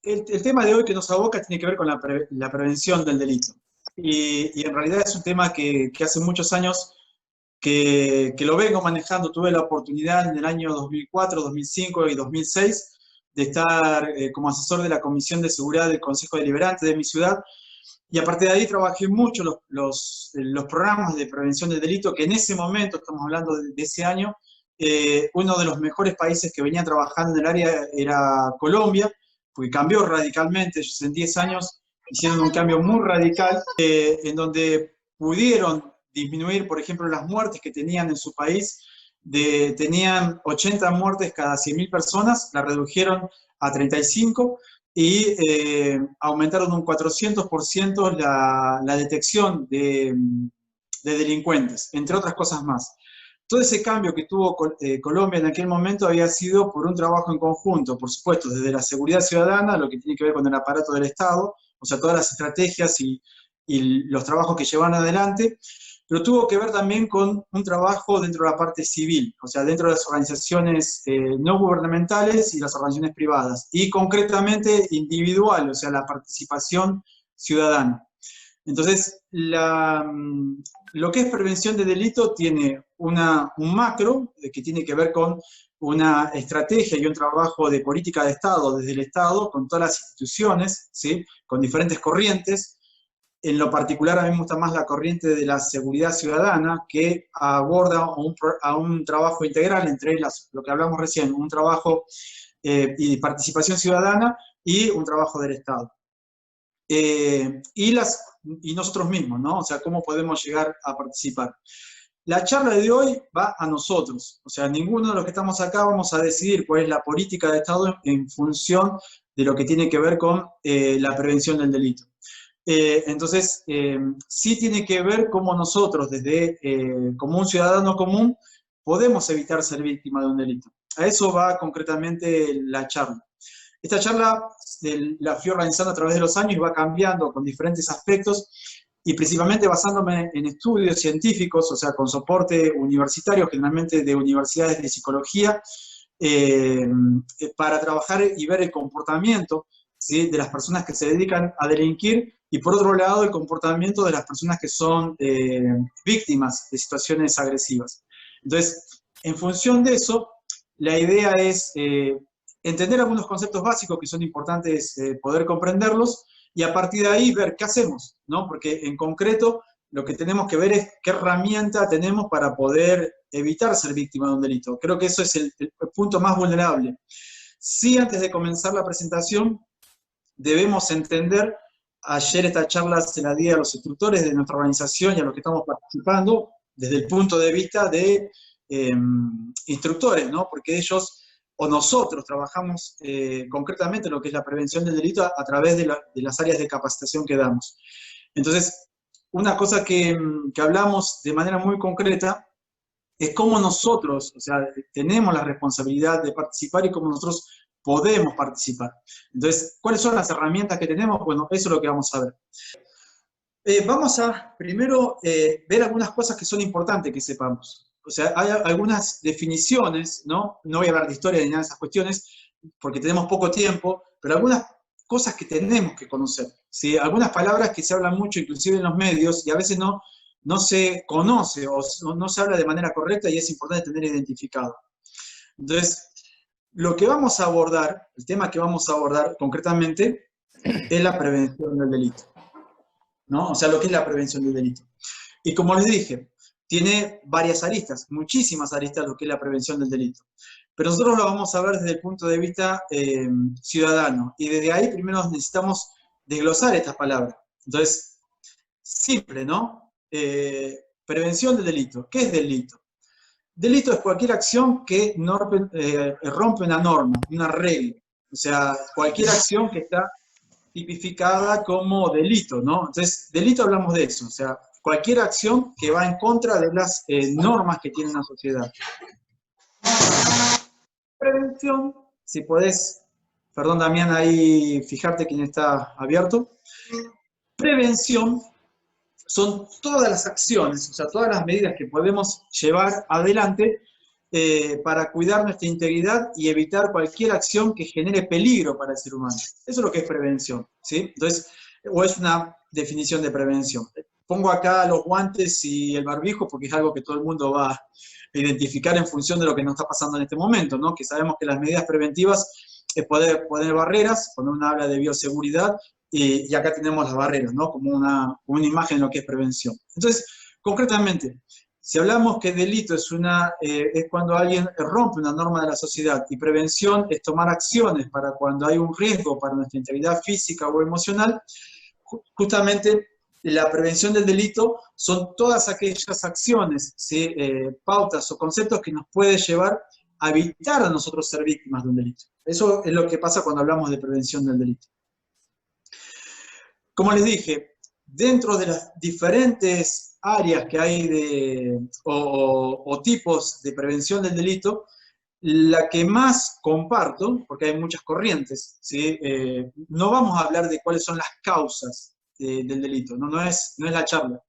el tema de hoy que nos aboca tiene que ver con la prevención del delito. Y en realidad es un tema que hace muchos años que lo vengo manejando. Tuve la oportunidad en el año 2004, 2005 y 2006 de estar como asesor de la Comisión de Seguridad del Consejo Deliberante de mi ciudad. Y a partir de ahí trabajé mucho los programas de prevención del delito, que en ese momento, estamos hablando de ese año, uno de los mejores países que venía trabajando en el área era Colombia, porque cambió radicalmente. Ellos en 10 años hicieron un cambio muy radical, en donde pudieron disminuir, por ejemplo, las muertes que tenían en su país. Tenían 80 muertes cada 100.000 personas, la redujeron a 35 y aumentaron un 400% la detección de delincuentes, entre otras cosas más. Todo ese cambio que tuvo Colombia en aquel momento había sido por un trabajo en conjunto, por supuesto, desde la seguridad ciudadana, lo que tiene que ver con el aparato del Estado, o sea, todas las estrategias y los trabajos que llevan adelante, pero tuvo que ver también con un trabajo dentro de la parte civil, o sea, dentro de las organizaciones no gubernamentales y las organizaciones privadas, y concretamente individual, o sea, la participación ciudadana. Entonces, lo que es prevención de delito tiene un macro que tiene que ver con una estrategia y un trabajo de política de Estado, desde el Estado, con todas las instituciones, ¿sí? Con diferentes corrientes. En lo particular, a mí me gusta más la corriente de la seguridad ciudadana, que aborda a un trabajo integral entre lo que hablamos recién, un trabajo y participación ciudadana y un trabajo del Estado. Y nosotros mismos, ¿no? O sea, cómo podemos llegar a participar. La charla de hoy va a nosotros, o sea, ninguno de los que estamos acá vamos a decidir cuál es la política de Estado en función de lo que tiene que ver con la prevención del delito. Entonces, sí tiene que ver cómo nosotros, como un ciudadano común, podemos evitar ser víctima de un delito. A eso va concretamente la charla. Esta charla la fui organizando a través de los años y va cambiando con diferentes aspectos, y principalmente basándome en estudios científicos, o sea, con soporte universitario, generalmente de universidades de psicología, para trabajar y ver el comportamiento, ¿sí?, de las personas que se dedican a delinquir, y por otro lado el comportamiento de las personas que son víctimas de situaciones agresivas. Entonces, en función de eso, la idea es entender algunos conceptos básicos que son importantes poder comprenderlos, y a partir de ahí ver qué hacemos, ¿no? Porque en concreto lo que tenemos que ver es qué herramienta tenemos para poder evitar ser víctima de un delito. Creo que eso es el punto más vulnerable. Sí, antes de comenzar la presentación, debemos entender, ayer esta charla se la di a los instructores de nuestra organización y a los que estamos participando, desde el punto de vista de instructores, ¿no? Porque ellos o nosotros trabajamos concretamente lo que es la prevención del delito a través de las áreas de capacitación que damos. Entonces, una cosa que hablamos de manera muy concreta es cómo nosotros, o sea, tenemos la responsabilidad de participar y cómo nosotros podemos participar. Entonces, ¿cuáles son las herramientas que tenemos? Bueno, eso es lo que vamos a ver. Vamos a primero ver algunas cosas que son importantes que sepamos. O sea, hay algunas definiciones, ¿no? No voy a hablar de historia ni nada de esas cuestiones, porque tenemos poco tiempo, pero algunas cosas que tenemos que conocer, ¿sí? Algunas palabras que se hablan mucho, inclusive en los medios, y a veces no se conoce o no se habla de manera correcta, y es importante tener identificado. Entonces, lo que vamos a abordar, el tema que vamos a abordar concretamente, es la prevención del delito, ¿no? O sea, lo que es la prevención del delito. Y como les dije, tiene varias aristas, muchísimas aristas lo que es la prevención del delito. Pero nosotros lo vamos a ver desde el punto de vista ciudadano. Y desde ahí primero necesitamos desglosar estas palabras. Entonces, simple, ¿no? Prevención del delito. ¿Qué es delito? Delito es cualquier acción que rompe una norma, una regla. O sea, cualquier acción que está tipificada como delito, ¿no? Entonces, delito hablamos de eso, o sea, cualquier acción que va en contra de las normas que tiene una sociedad. Prevención, si podés, perdón Damián, ahí fijarte quién está abierto. Prevención son todas las acciones, o sea, todas las medidas que podemos llevar adelante para cuidar nuestra integridad y evitar cualquier acción que genere peligro para el ser humano. Eso es lo que es prevención, ¿sí? Entonces, o es una definición de prevención. Pongo acá los guantes y el barbijo porque es algo que todo el mundo va a identificar en función de lo que nos está pasando en este momento, ¿no? Que sabemos que las medidas preventivas es poder poner barreras, cuando uno habla de bioseguridad, y acá tenemos las barreras, ¿no? Como una imagen de lo que es prevención. Entonces, concretamente, si hablamos que delito es cuando alguien rompe una norma de la sociedad, y prevención es tomar acciones para cuando hay un riesgo para nuestra integridad física o emocional, justamente la prevención del delito son todas aquellas acciones, ¿sí? Pautas o conceptos que nos pueden llevar a evitar a nosotros ser víctimas de un delito. Eso es lo que pasa cuando hablamos de prevención del delito. Como les dije, dentro de las diferentes áreas que hay o tipos de prevención del delito, la que más comparto, porque hay muchas corrientes, ¿sí? No vamos a hablar de cuáles son las causas del delito, no es la charla,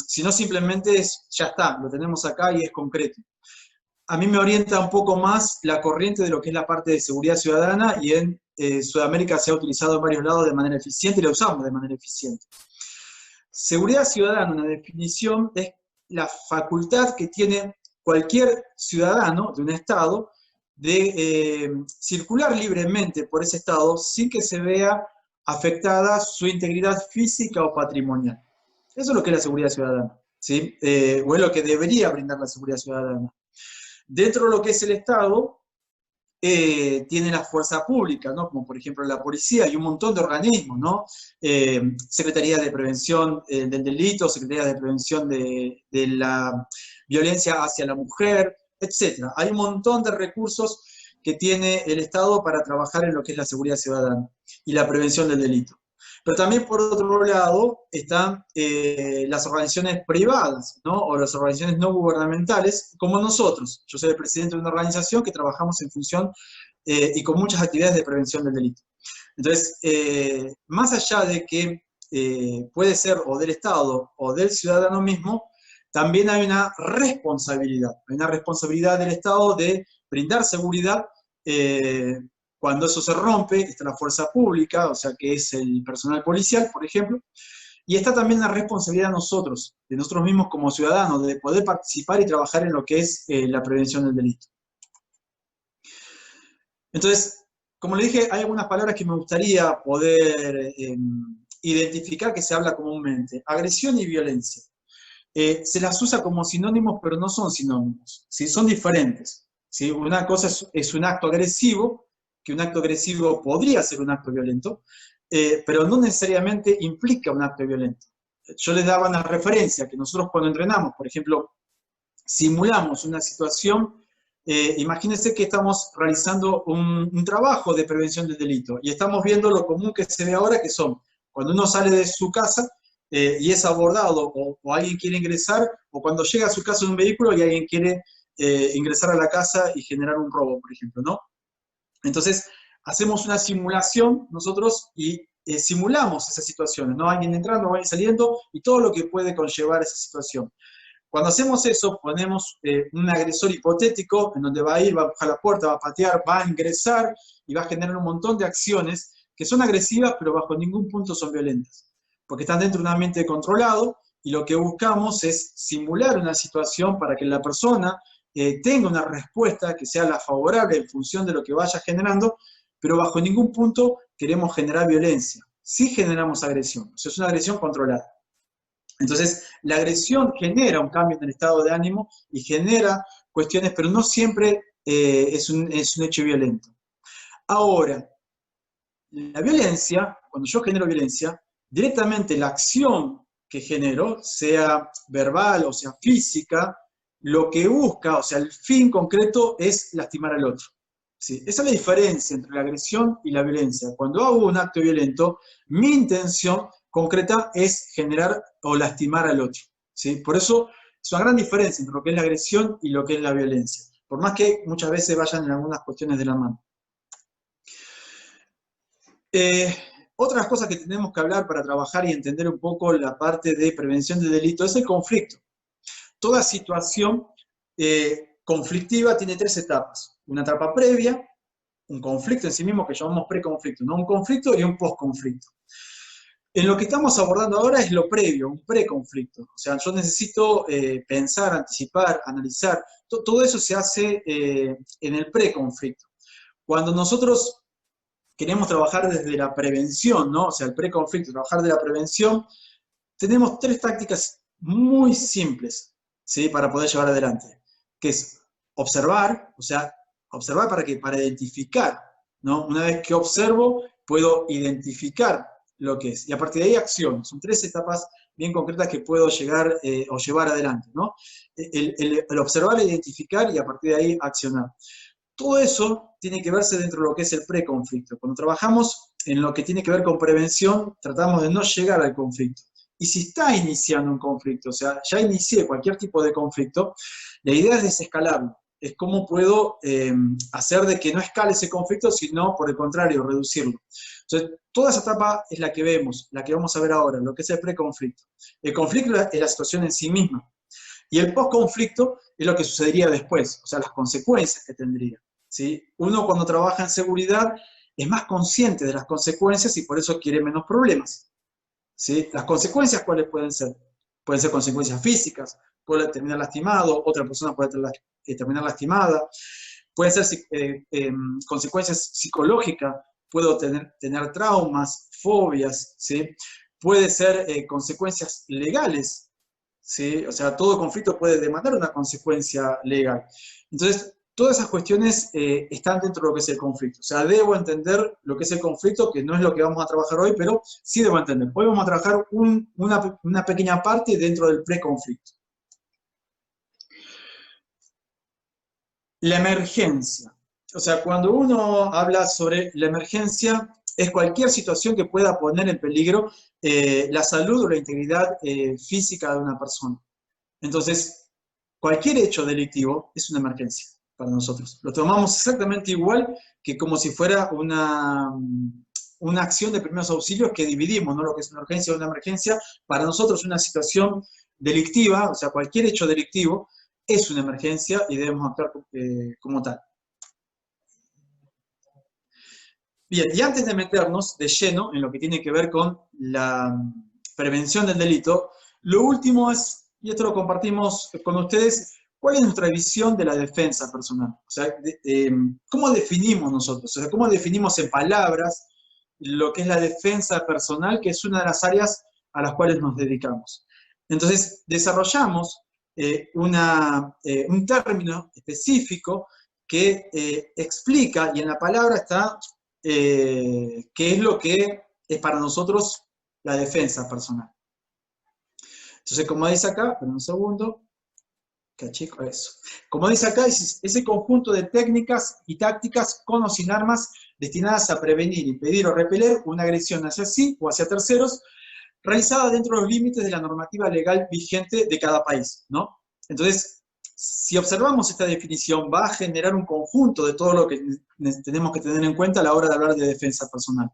sino simplemente ya está, lo tenemos acá y es concreto. A mí me orienta un poco más la corriente de lo que es la parte de seguridad ciudadana, y en Sudamérica se ha utilizado en varios lados de manera eficiente y la usamos de manera eficiente. Seguridad ciudadana, una definición, es la facultad que tiene cualquier ciudadano de un Estado de circular libremente por ese Estado sin que se vea afectada su integridad física o patrimonial. Eso es lo que es la seguridad ciudadana, ¿sí? O es lo que debería brindar la seguridad ciudadana. Dentro de lo que es el Estado, tiene la fuerza pública, ¿no? Como por ejemplo la policía y un montón de organismos, ¿no? Secretaría de Prevención del Delito, Secretaría de Prevención de la Violencia hacia la Mujer, etc. Hay un montón de recursos que tiene el Estado para trabajar en lo que es la seguridad ciudadana y la prevención del delito. Pero también, por otro lado, están las organizaciones privadas, ¿no? O las organizaciones no gubernamentales, como nosotros. Yo soy el presidente de una organización que trabajamos en función y con muchas actividades de prevención del delito. Entonces, más allá de que puede ser o del Estado o del ciudadano mismo, también hay una responsabilidad. Hay una responsabilidad del Estado de brindar seguridad. Cuando eso se rompe, está la fuerza pública, o sea, que es el personal policial, por ejemplo, y está también la responsabilidad de nosotros mismos como ciudadanos, de poder participar y trabajar en lo que es la prevención del delito. Entonces, como le dije, hay algunas palabras que me gustaría poder identificar que se habla comúnmente. Agresión y violencia. Se las usa como sinónimos, pero no son sinónimos, ¿sí? Son diferentes, ¿sí? Una cosa es un acto agresivo, que un acto agresivo podría ser un acto violento, pero no necesariamente implica un acto violento. Yo les daba una referencia, que nosotros cuando entrenamos, por ejemplo, simulamos una situación, imagínense que estamos realizando un trabajo de prevención del delito, y estamos viendo lo común que se ve ahora, que son, cuando uno sale de su casa, y es abordado, o alguien quiere ingresar, o cuando llega a su casa en un vehículo y alguien quiere ingresar a la casa y generar un robo, por ejemplo, ¿no? Entonces, hacemos una simulación nosotros y simulamos esas situaciones, ¿no? Alguien entrando, alguien saliendo, y todo lo que puede conllevar esa situación. Cuando hacemos eso, ponemos un agresor hipotético, en donde va a ir, va a empujar la puerta, va a patear, va a ingresar, y va a generar un montón de acciones que son agresivas, pero bajo ningún punto son violentas, porque están dentro de un ambiente controlado, y lo que buscamos es simular una situación para que la persona tenga una respuesta que sea la favorable en función de lo que vaya generando, pero bajo ningún punto queremos generar violencia. Sí generamos agresión, o sea, es una agresión controlada. Entonces, la agresión genera un cambio en el estado de ánimo y genera cuestiones, pero no siempre es un hecho violento. Ahora, la violencia, cuando yo genero violencia, directamente la acción que genero, sea verbal o sea física, lo que busca, o sea, el fin concreto es lastimar al otro. ¿Sí? Esa es la diferencia entre la agresión y la violencia. Cuando hago un acto violento, mi intención concreta es generar o lastimar al otro. ¿Sí? Por eso es una gran diferencia entre lo que es la agresión y lo que es la violencia, por más que muchas veces vayan en algunas cuestiones de la mano. Otras cosas que tenemos que hablar para trabajar y entender un poco la parte de prevención de delito es el conflicto. Toda situación conflictiva tiene 3 etapas. Una etapa previa, un conflicto en sí mismo que llamamos preconflicto, ¿no? Un conflicto y un postconflicto. En lo que estamos abordando ahora es lo previo, un preconflicto. O sea, yo necesito pensar, anticipar, analizar. Todo eso se hace en el preconflicto. Cuando nosotros queremos trabajar desde la prevención, ¿no? O sea, el preconflicto, trabajar de la prevención, tenemos 3 tácticas muy simples, ¿sí? Para poder llevar adelante, que es observar, o sea, observar para qué, para identificar, ¿no? Una vez que observo, puedo identificar lo que es, y a partir de ahí acción. Son 3 etapas bien concretas que puedo llegar o llevar adelante, ¿no? El observar, identificar y a partir de ahí accionar. Todo eso tiene que verse dentro de lo que es el preconflicto. Cuando trabajamos en lo que tiene que ver con prevención, tratamos de no llegar al conflicto. Y si está iniciando un conflicto, o sea, ya inicié cualquier tipo de conflicto, la idea es desescalarlo. Es cómo puedo hacer de que no escale ese conflicto, sino, por el contrario, reducirlo. Entonces, toda esa etapa es la que vemos, la que vamos a ver ahora, lo que es el preconflicto. El conflicto es la situación en sí misma. Y el postconflicto es lo que sucedería después, o sea, las consecuencias que tendría, ¿sí? Uno cuando trabaja en seguridad es más consciente de las consecuencias y por eso quiere menos problemas, ¿sí? Las consecuencias, ¿cuáles pueden ser? Pueden ser consecuencias físicas, puede terminar lastimado, otra persona puede terminar lastimada, pueden ser consecuencias psicológicas, puedo tener traumas, fobias, ¿sí? Puede ser consecuencias legales, ¿sí? O sea, todo conflicto puede demandar una consecuencia legal. Entonces, todas esas cuestiones están dentro de lo que es el conflicto. O sea, debo entender lo que es el conflicto, que no es lo que vamos a trabajar hoy, pero sí debo entender. Hoy vamos a trabajar una pequeña parte dentro del preconflicto. La emergencia. O sea, cuando uno habla sobre la emergencia, es cualquier situación que pueda poner en peligro la salud o la integridad física de una persona. Entonces, cualquier hecho delictivo es una emergencia para nosotros. Lo tomamos exactamente igual que como si fuera una acción de primeros auxilios que dividimos, ¿no? Lo que es una urgencia o una emergencia. Para nosotros una situación delictiva, o sea, cualquier hecho delictivo, es una emergencia y debemos actuar como tal. Bien, y antes de meternos de lleno en lo que tiene que ver con la prevención del delito, lo último es, y esto lo compartimos con ustedes, ¿cuál es nuestra visión de la defensa personal? O sea, ¿cómo definimos nosotros? O sea, ¿cómo definimos en palabras lo que es la defensa personal, que es una de las áreas a las cuales nos dedicamos? Entonces, desarrollamos un término específico que explica, y en la palabra está qué es lo que es para nosotros la defensa personal. Entonces, como dice acá, esperen un segundo, cachico, eso. Como dice acá, es ese conjunto de técnicas y tácticas con o sin armas destinadas a prevenir, impedir o repeler una agresión hacia sí o hacia terceros, realizada dentro de los límites de la normativa legal vigente de cada país, ¿no? Entonces, si observamos esta definición, va a generar un conjunto de todo lo que tenemos que tener en cuenta a la hora de hablar de defensa personal.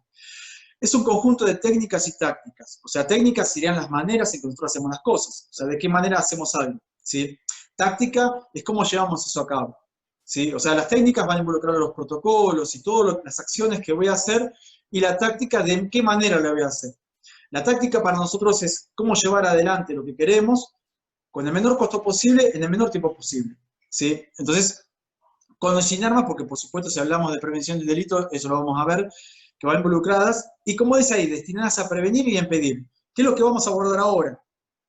Es un conjunto de técnicas y tácticas. O sea, técnicas serían las maneras en que nosotros hacemos las cosas. O sea, de qué manera hacemos algo, ¿sí? Táctica es cómo llevamos eso a cabo, ¿sí? O sea, las técnicas van a involucrar los protocolos y todas las acciones que voy a hacer, y la táctica de qué manera la voy a hacer. La táctica para nosotros es cómo llevar adelante lo que queremos con el menor costo posible en el menor tiempo posible, ¿sí? Entonces, con o sin armas, porque por supuesto si hablamos de prevención del delito, eso lo vamos a ver, que van involucradas, y como dice ahí, destinadas a prevenir y a impedir. ¿Qué es lo que vamos a abordar ahora?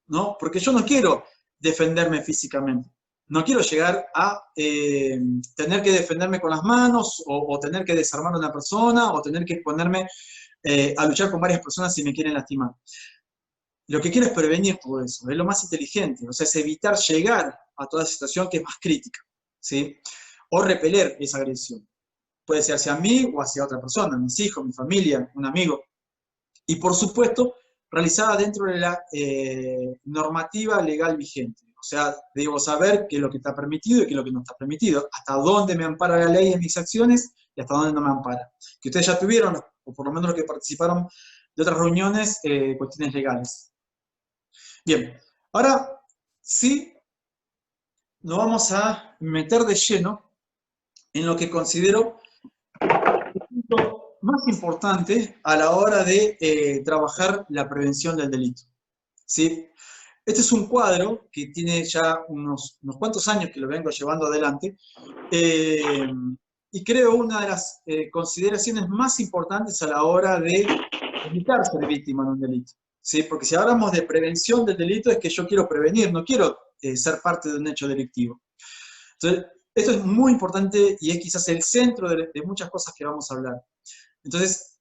¿No? Porque yo no quiero defenderme físicamente. No quiero llegar a tener que defenderme con las manos, o tener que desarmar a una persona, o tener que ponerme a luchar con varias personas si me quieren lastimar. Lo que quiero es prevenir todo eso, es lo más inteligente, o sea, es evitar llegar a toda situación que es más crítica, ¿sí? O repeler esa agresión. Puede ser hacia mí o hacia otra persona, mis hijos, mi familia, un amigo. Y por supuesto, realizada dentro de la normativa legal vigente. O sea, debo saber qué es lo que está permitido y qué es lo que no está permitido, hasta dónde me ampara la ley en mis acciones y hasta dónde no me ampara. Que ustedes ya tuvieron, o por lo menos los que participaron de otras reuniones, cuestiones legales. Bien, ahora sí nos vamos a meter de lleno en lo que considero el punto más importante a la hora de trabajar la prevención del delito. ¿Sí? Este es un cuadro que tiene ya unos cuantos años que lo vengo llevando adelante, y creo una de las consideraciones más importantes a la hora de evitar ser víctima de un delito. ¿Sí? Porque si hablamos de prevención del delito es que yo quiero prevenir, no quiero ser parte de un hecho delictivo. Entonces, esto es muy importante y es quizás el centro de muchas cosas que vamos a hablar. Entonces,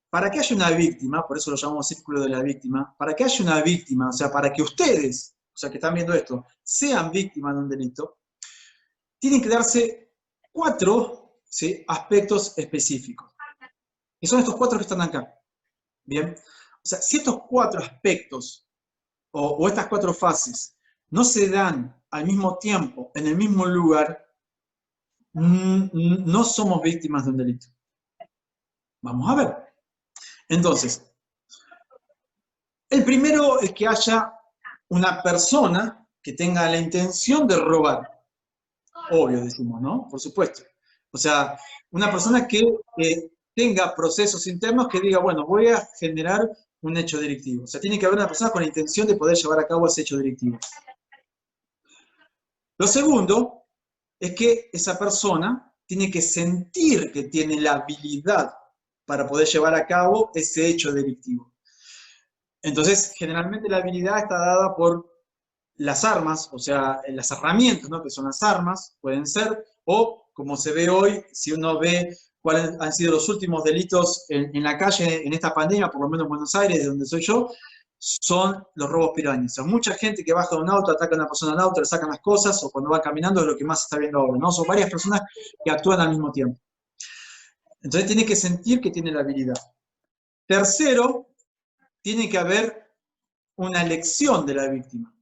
para que haya una víctima, por eso lo llamamos círculo de la víctima, para que haya una víctima, o sea, para que ustedes, o sea, que están viendo esto, sean víctimas de un delito, tienen que darse 4, ¿sí?, aspectos específicos. Y son estos 4 que están acá. Bien. O sea, si estos 4 aspectos o estas 4 fases no se dan al mismo tiempo, en el mismo lugar, no somos víctimas de un delito. Vamos a ver. Entonces, el primero es que haya una persona que tenga la intención de robar. Obvio, decimos, ¿no? Por supuesto. O sea, una persona que tenga procesos internos que diga, bueno, voy a generar un hecho delictivo. O sea, tiene que haber una persona con la intención de poder llevar a cabo ese hecho delictivo. Lo segundo es que esa persona tiene que sentir que tiene la habilidad para poder llevar a cabo ese hecho delictivo. Entonces, generalmente la habilidad está dada por las armas, o sea, las herramientas, ¿no?, que son las armas, pueden ser, o como se ve hoy, si uno ve cuáles han sido los últimos delitos en la calle en esta pandemia, por lo menos en Buenos Aires, de donde soy yo, son los robos pirañas. O sea, mucha gente que baja de un auto, ataca a una persona en el auto, le sacan las cosas, o cuando va caminando, es lo que más se está viendo ahora, ¿no? Son varias personas que actúan al mismo tiempo. Entonces tiene que sentir que tiene la habilidad. Tercero, tiene que haber una elección de la víctima.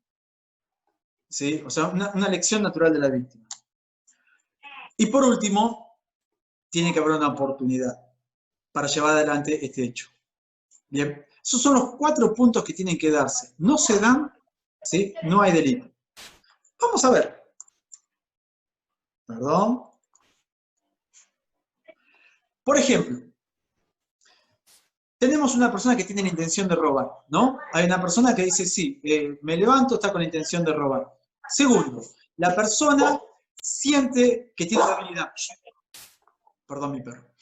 ¿Sí? O sea, una elección natural de la víctima. Y por último, tiene que haber una oportunidad para llevar adelante este hecho. Bien, esos son los 4 puntos que tienen que darse. No se dan, ¿sí?, no hay delito. Vamos a ver. Perdón. Por ejemplo, tenemos una persona que tiene la intención de robar, ¿no? Hay una persona que dice, sí, me levanto, está con la intención de robar. Segundo, la persona siente que tiene la habilidad. Perdón, mi perro.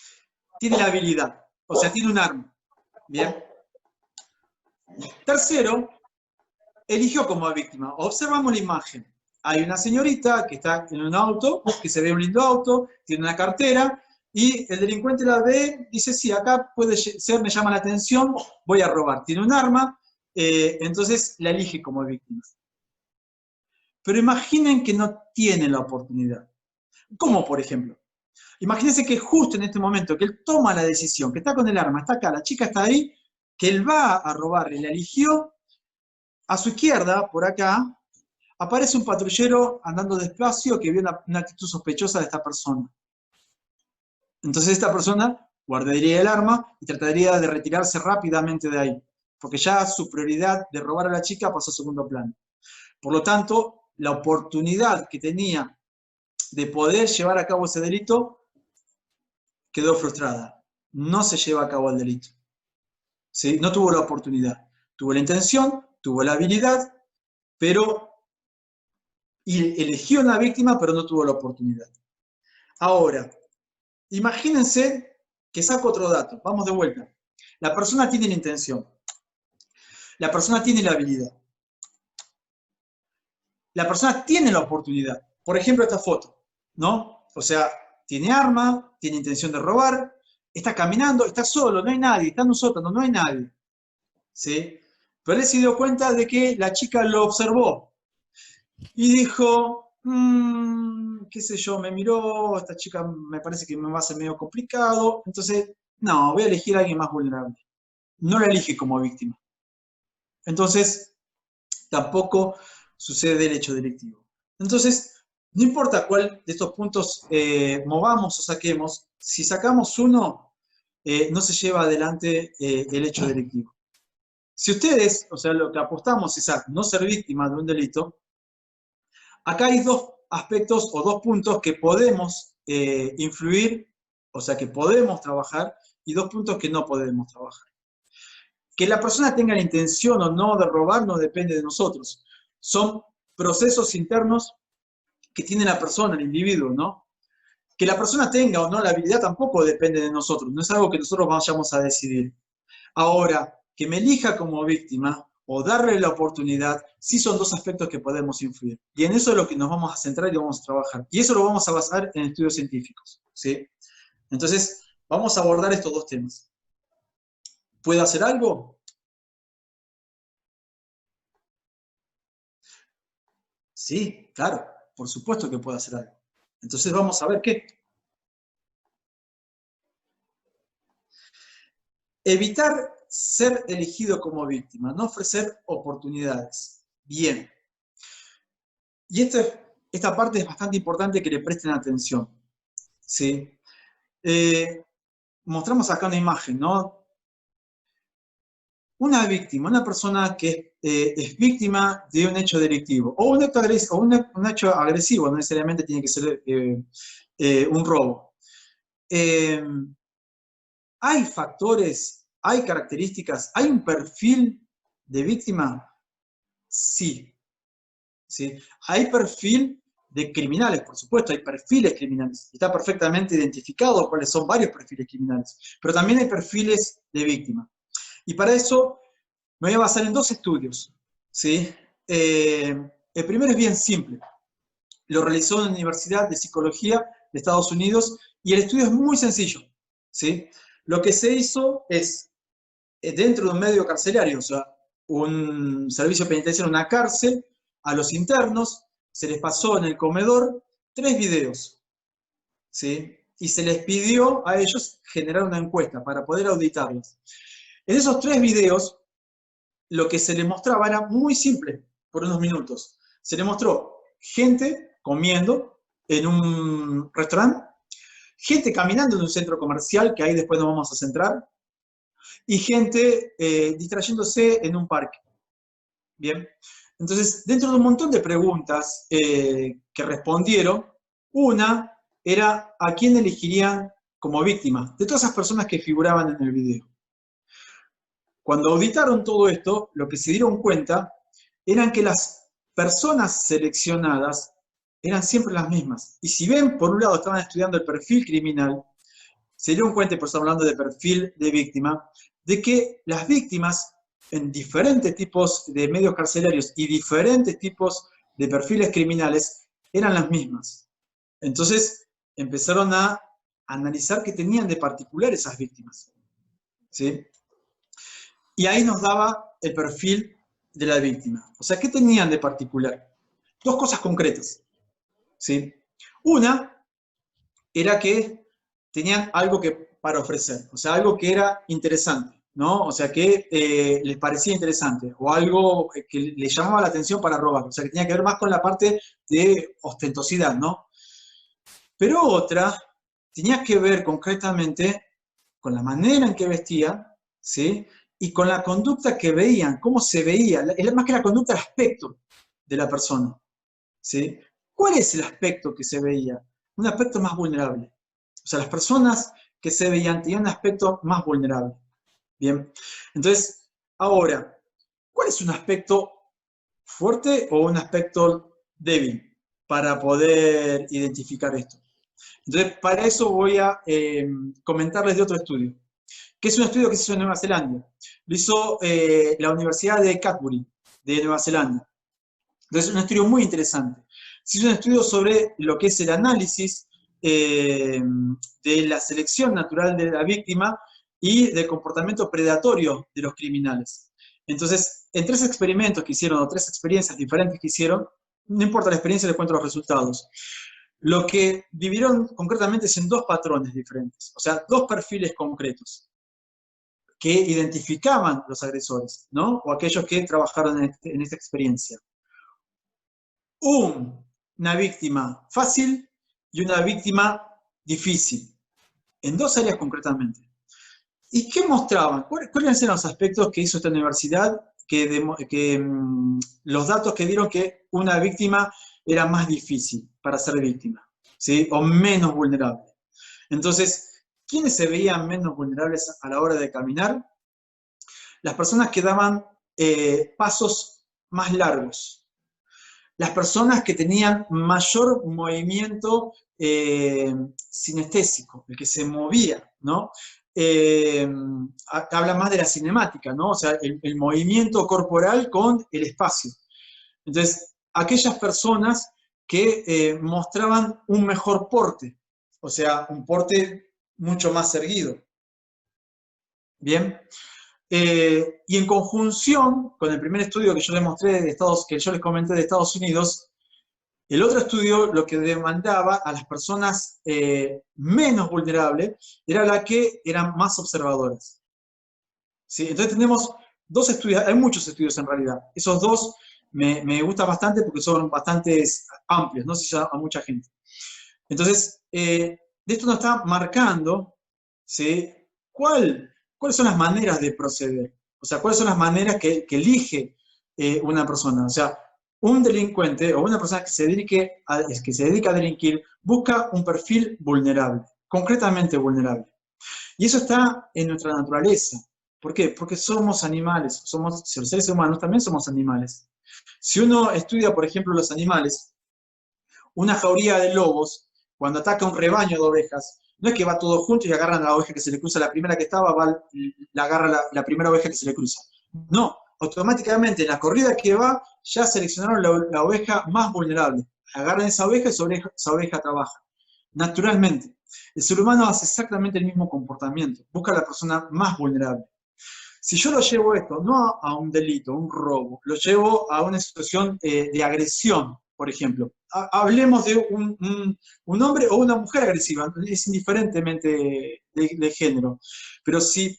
Tiene la habilidad, o sea, tiene un arma. Bien. Tercero, eligió como víctima. Observamos la imagen. Hay una señorita que está en un auto, que se ve un lindo auto, tiene una cartera, y el delincuente la ve, dice, sí, acá puede ser, me llama la atención, voy a robar. Tiene un arma, entonces la elige como víctima. Pero imaginen que no tiene la oportunidad. ¿Cómo, por ejemplo? Imagínense que justo en este momento que él toma la decisión, que está con el arma, está acá, la chica está ahí, que él va a robarle, la eligió, a su izquierda, por acá, aparece un patrullero andando despacio que vio una actitud sospechosa de esta persona. Entonces esta persona guardaría el arma y trataría de retirarse rápidamente de ahí, porque ya su prioridad de robar a la chica pasó a segundo plano. Por lo tanto, la oportunidad que tenía de poder llevar a cabo ese delito quedó frustrada. No se lleva a cabo el delito. ¿Sí? No tuvo la oportunidad. Tuvo la intención, tuvo la habilidad, pero eligió una víctima, pero no tuvo la oportunidad. Ahora, imagínense que saco otro dato. Vamos de vuelta. La persona tiene la intención. La persona tiene la habilidad. La persona tiene la oportunidad. Por ejemplo, esta foto, ¿no? O sea, tiene arma, tiene intención de robar, está caminando, está solo, no hay nadie, está en un sótano, no hay nadie. ¿Sí? Pero él se dio cuenta de que la chica lo observó y dijo, qué sé yo, me miró, esta chica me parece que me va a ser medio complicado, entonces, no, voy a elegir a alguien más vulnerable. No la elige como víctima. Entonces, tampoco sucede el hecho delictivo. Entonces, no importa cuál de estos puntos movamos o saquemos, si sacamos uno, no se lleva adelante el hecho delictivo. Si ustedes, o sea, lo que apostamos es a no ser víctima de un delito, acá hay aspectos o dos puntos que podemos influir, o sea, que podemos trabajar, y dos puntos que no podemos trabajar. Que la persona tenga la intención o no de robar no depende de nosotros. Son procesos internos que tiene la persona, el individuo, ¿no? Que la persona tenga o no la habilidad tampoco depende de nosotros, no es algo que nosotros vayamos a decidir. Ahora, que me elija como víctima o darle la oportunidad, sí son dos aspectos que podemos influir. Y en eso es lo que nos vamos a centrar y vamos a trabajar. Y eso lo vamos a basar en estudios científicos, ¿sí? Entonces, vamos a abordar estos dos temas. ¿Puedo hacer algo? Sí, claro, por supuesto que puedo hacer algo. Entonces vamos a ver qué. Evitar ser elegido como víctima, no ofrecer oportunidades. Bien. Y esta parte es bastante importante que le presten atención, ¿sí? Mostramos acá una imagen, ¿no? Una víctima, una persona que es víctima de un hecho delictivo o un hecho agresivo, no necesariamente tiene que ser un robo. ¿Hay factores, hay características, hay un perfil de víctima? Sí. ¿Sí? Hay perfil de criminales, por supuesto, hay perfiles criminales. Está perfectamente identificado cuáles son varios perfiles criminales. Pero también hay perfiles de víctima. Y para eso me voy a basar en dos estudios, ¿sí? El primero es bien simple. Lo realizó en la Universidad de Psicología de Estados Unidos y el estudio es muy sencillo, ¿sí? Lo que se hizo es, dentro de un medio carcelario, o sea, un servicio penitenciario, una cárcel, a los internos se les pasó en el comedor 3 videos, ¿sí? Y se les pidió a ellos generar una encuesta para poder auditarlos. En esos 3 videos, lo que se les mostraba era muy simple, por unos minutos. Se les mostró gente comiendo en un restaurante, gente caminando en un centro comercial, que ahí después nos vamos a centrar, y gente distrayéndose en un parque. Bien. Entonces, dentro de un montón de preguntas que respondieron, una era a quién elegirían como víctima de todas esas personas que figuraban en el video. Cuando auditaron todo esto, lo que se dieron cuenta eran que las personas seleccionadas eran siempre las mismas. Y si ven, por un lado estaban estudiando el perfil criminal, se dieron cuenta, y por eso estamos hablando de perfil de víctima, de que las víctimas en diferentes tipos de medios carcelarios y diferentes tipos de perfiles criminales eran las mismas. Entonces empezaron a analizar qué tenían de particular esas víctimas, ¿sí? Y ahí nos daba el perfil de la víctima. O sea, ¿qué tenían de particular? Dos cosas concretas, ¿sí? Una era que tenían algo para ofrecer, o sea, algo que era interesante, ¿no? O sea, que les parecía interesante, o algo que les llamaba la atención para robar, o sea, que tenía que ver más con la parte de ostentosidad, ¿no? Pero otra tenía que ver concretamente con la manera en que vestían, ¿sí? Y con la conducta que veían, cómo se veía, más que la conducta, el aspecto de la persona, ¿sí? ¿Cuál es el aspecto que se veía? Un aspecto más vulnerable. O sea, las personas que se veían tenían un aspecto más vulnerable. Bien, entonces, ahora, ¿cuál es un aspecto fuerte o un aspecto débil para poder identificar esto? Entonces, para eso voy a comentarles de otro estudio, que es un estudio que se hizo en Nueva Zelanda. Lo hizo la Universidad de Canterbury, de Nueva Zelanda. Entonces, es un estudio muy interesante. Se hizo un estudio sobre lo que es el análisis de la selección natural de la víctima y del comportamiento predatorio de los criminales. Entonces, en 3 experimentos que hicieron, o 3 experiencias diferentes que hicieron, no importa la experiencia, les cuento los resultados. Lo que dividieron concretamente es en 2 patrones diferentes, o sea, 2 perfiles concretos que identificaban los agresores, ¿no? O aquellos que trabajaron en esta experiencia. Una víctima fácil y una víctima difícil, en 2 áreas concretamente. ¿Y qué mostraban? ¿Cuáles eran los aspectos que hizo esta universidad? Los datos que dieron que una víctima era más difícil. para ser víctima, ¿sí? O menos vulnerable. Entonces, ¿quiénes se veían menos vulnerables a la hora de caminar? Las personas que daban pasos más largos. Las personas que tenían mayor movimiento sinestésico, el que se movía, ¿no? Habla más de la cinemática, ¿no? O sea, el movimiento corporal con el espacio. Entonces, aquellas personas que mostraban un mejor porte, o sea, un porte mucho más erguido. Bien. Y en conjunción con el primer estudio que yo les mostré que yo les comenté de Estados Unidos, el otro estudio lo que demandaba a las personas menos vulnerables era la que eran más observadoras. ¿Sí? Entonces tenemos dos estudios, hay muchos estudios en realidad. Esos dos me gustan bastante porque son bastante amplios, no sé si a mucha gente. Entonces, de esto nos está marcando, ¿sí? ¿Cuáles son las maneras de proceder? O sea, ¿cuáles son las maneras que elige una persona? O sea, un delincuente o una persona que se dedica a delinquir busca un perfil vulnerable, concretamente vulnerable. Y eso está en nuestra naturaleza. ¿Por qué? Porque somos animales, los seres humanos también somos animales. Si uno estudia, por ejemplo, los animales, una jauría de lobos, cuando ataca un rebaño de ovejas, no es que va todo junto y agarran a la oveja que se le cruza, la primera que estaba, la agarra la primera oveja que se le cruza. No, automáticamente en la corrida que va, ya seleccionaron la oveja más vulnerable. Agarran esa oveja y sobre esa oveja trabaja. Naturalmente. El ser humano hace exactamente el mismo comportamiento. Busca a la persona más vulnerable. Si yo lo llevo esto, no a un delito, un robo, lo llevo a una situación de agresión, por ejemplo. Hablemos de un hombre o una mujer agresiva, es indiferentemente de género. Pero si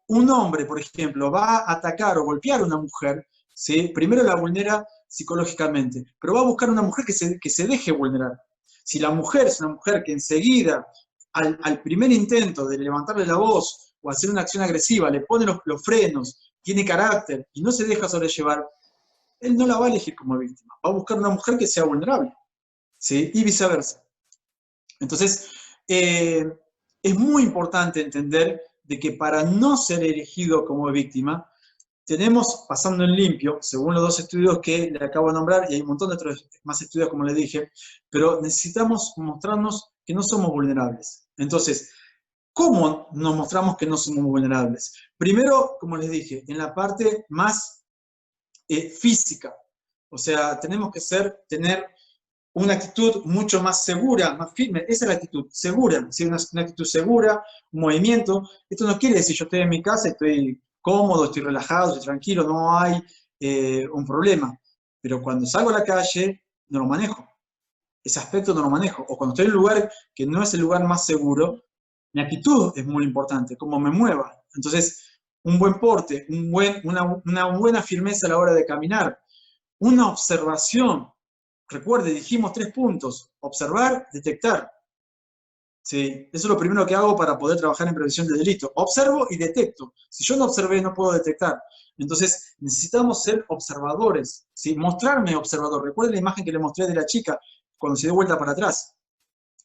un hombre, por ejemplo, va a atacar o golpear a una mujer, ¿sí? Primero la vulnera psicológicamente, pero va a buscar una mujer que se deje vulnerar. Si la mujer es una mujer que enseguida, al primer intento de levantarle la voz o hacer una acción agresiva, le pone los frenos, tiene carácter y no se deja sobrellevar, él no la va a elegir como víctima. Va a buscar una mujer que sea vulnerable, ¿sí? Y viceversa. Entonces, es muy importante entender de que para no ser elegido como víctima, tenemos, pasando en limpio, según los dos estudios que le acabo de nombrar, y hay un montón de otros más estudios, como les dije, pero necesitamos mostrarnos que no somos vulnerables. Entonces, ¿cómo nos mostramos que no somos vulnerables? Primero, como les dije, en la parte más física. O sea, tenemos que tener una actitud mucho más segura, más firme. Esa es la actitud, segura. ¿Sí? Una actitud segura, un movimiento. Esto no quiere decir yo estoy en mi casa, estoy cómodo, estoy relajado, estoy tranquilo, no hay un problema. Pero cuando salgo a la calle, no lo manejo. Ese aspecto no lo manejo. O cuando estoy en un lugar que no es el lugar más seguro, mi actitud es muy importante, cómo me mueva. Entonces, un buen porte, una buena firmeza a la hora de caminar, una observación. Recuerde, dijimos 3 puntos: observar, detectar. ¿Sí? Eso es lo primero que hago para poder trabajar en prevención de delito. Observo y detecto. Si yo no observé, no puedo detectar. Entonces, necesitamos ser observadores, ¿sí? Mostrarme observador. Recuerden la imagen que le mostré de la chica cuando se dio vuelta para atrás.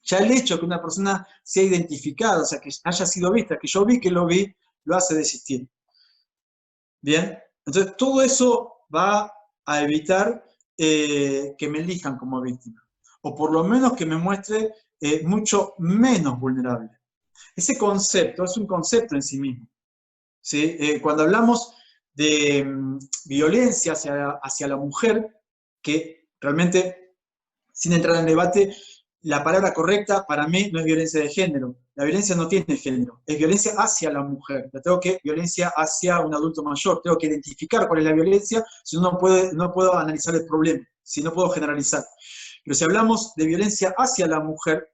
Ya el hecho que una persona sea identificada, o sea, que haya sido vista, que yo vi que lo vi, lo hace desistir. Bien, entonces todo eso va a evitar que me elijan como víctima, o por lo menos que me muestre mucho menos vulnerable. Ese concepto es un concepto en sí mismo, ¿sí? Cuando hablamos de violencia hacia la mujer, que realmente, sin entrar en debate, la palabra correcta para mí no es violencia de género. La violencia no tiene género, es violencia hacia la mujer. Violencia hacia un adulto mayor. Tengo que identificar cuál es la violencia, si no puedo analizar el problema, si no puedo generalizar. Pero si hablamos de violencia hacia la mujer,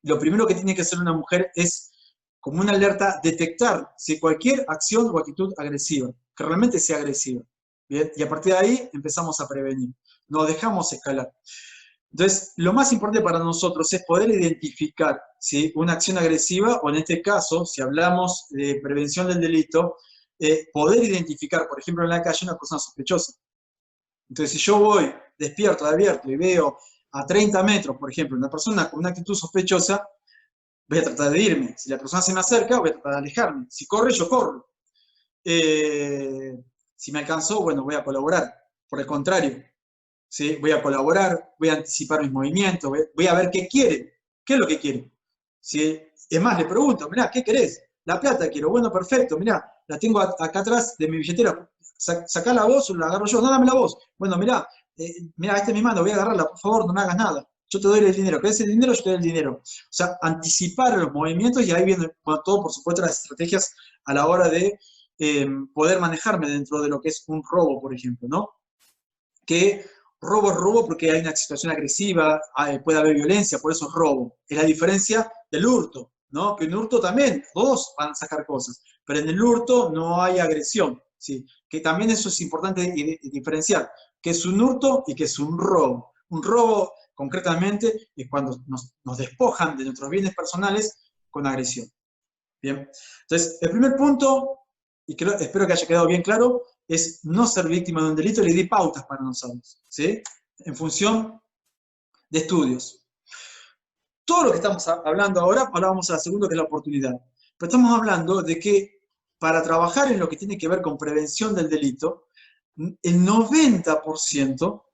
lo primero que tiene que hacer una mujer es, como una alerta, detectar si cualquier acción o actitud agresiva, que realmente sea agresiva. ¿Bien? Y a partir de ahí empezamos a prevenir. No dejamos escalar. Entonces, lo más importante para nosotros es poder identificar, ¿sí?, una acción agresiva, o en este caso, si hablamos de prevención del delito, poder identificar, por ejemplo, en la calle una persona sospechosa. Entonces, si yo voy despierto, abierto, y veo a 30 metros, por ejemplo, una persona con una actitud sospechosa, voy a tratar de irme. Si la persona se me acerca, voy a tratar de alejarme. Si corre, yo corro. Si me alcanzó, bueno, voy a colaborar. Por el contrario, ¿sí? Voy a colaborar, voy a anticipar mis movimientos, voy a ver qué quiere, qué es lo que quiere. ¿Sí? Es más, le pregunto, mirá, ¿qué querés? La plata quiero, bueno, perfecto, mirá, la tengo acá atrás de mi billetera, sacá la voz o la agarro yo, no, dame la voz. Bueno, mirá, mirá, esta es mi mano, voy a agarrarla, por favor, no me hagas nada. Yo te doy el dinero, ¿querés el dinero? Yo te doy el dinero. O sea, anticipar los movimientos y ahí viene todo, por supuesto, las estrategias a la hora de poder manejarme dentro de lo que es un robo, por ejemplo, ¿no? Que robo es robo porque hay una situación agresiva, puede haber violencia, por eso es robo. Es la diferencia del hurto, ¿no? Que en hurto también, todos van a sacar cosas, pero en el hurto no hay agresión, ¿sí? Que también eso es importante diferenciar, que es un hurto y que es un robo. Un robo, concretamente, es cuando nos despojan de nuestros bienes personales con agresión. Bien, entonces, el primer punto, y espero que haya quedado bien claro, es no ser víctima de un delito, le di pautas para nosotros, ¿sí? En función de estudios. Todo lo que estamos hablando ahora, ahora vamos al segundo, que es la oportunidad. Pero estamos hablando de que para trabajar en lo que tiene que ver con prevención del delito, el 90%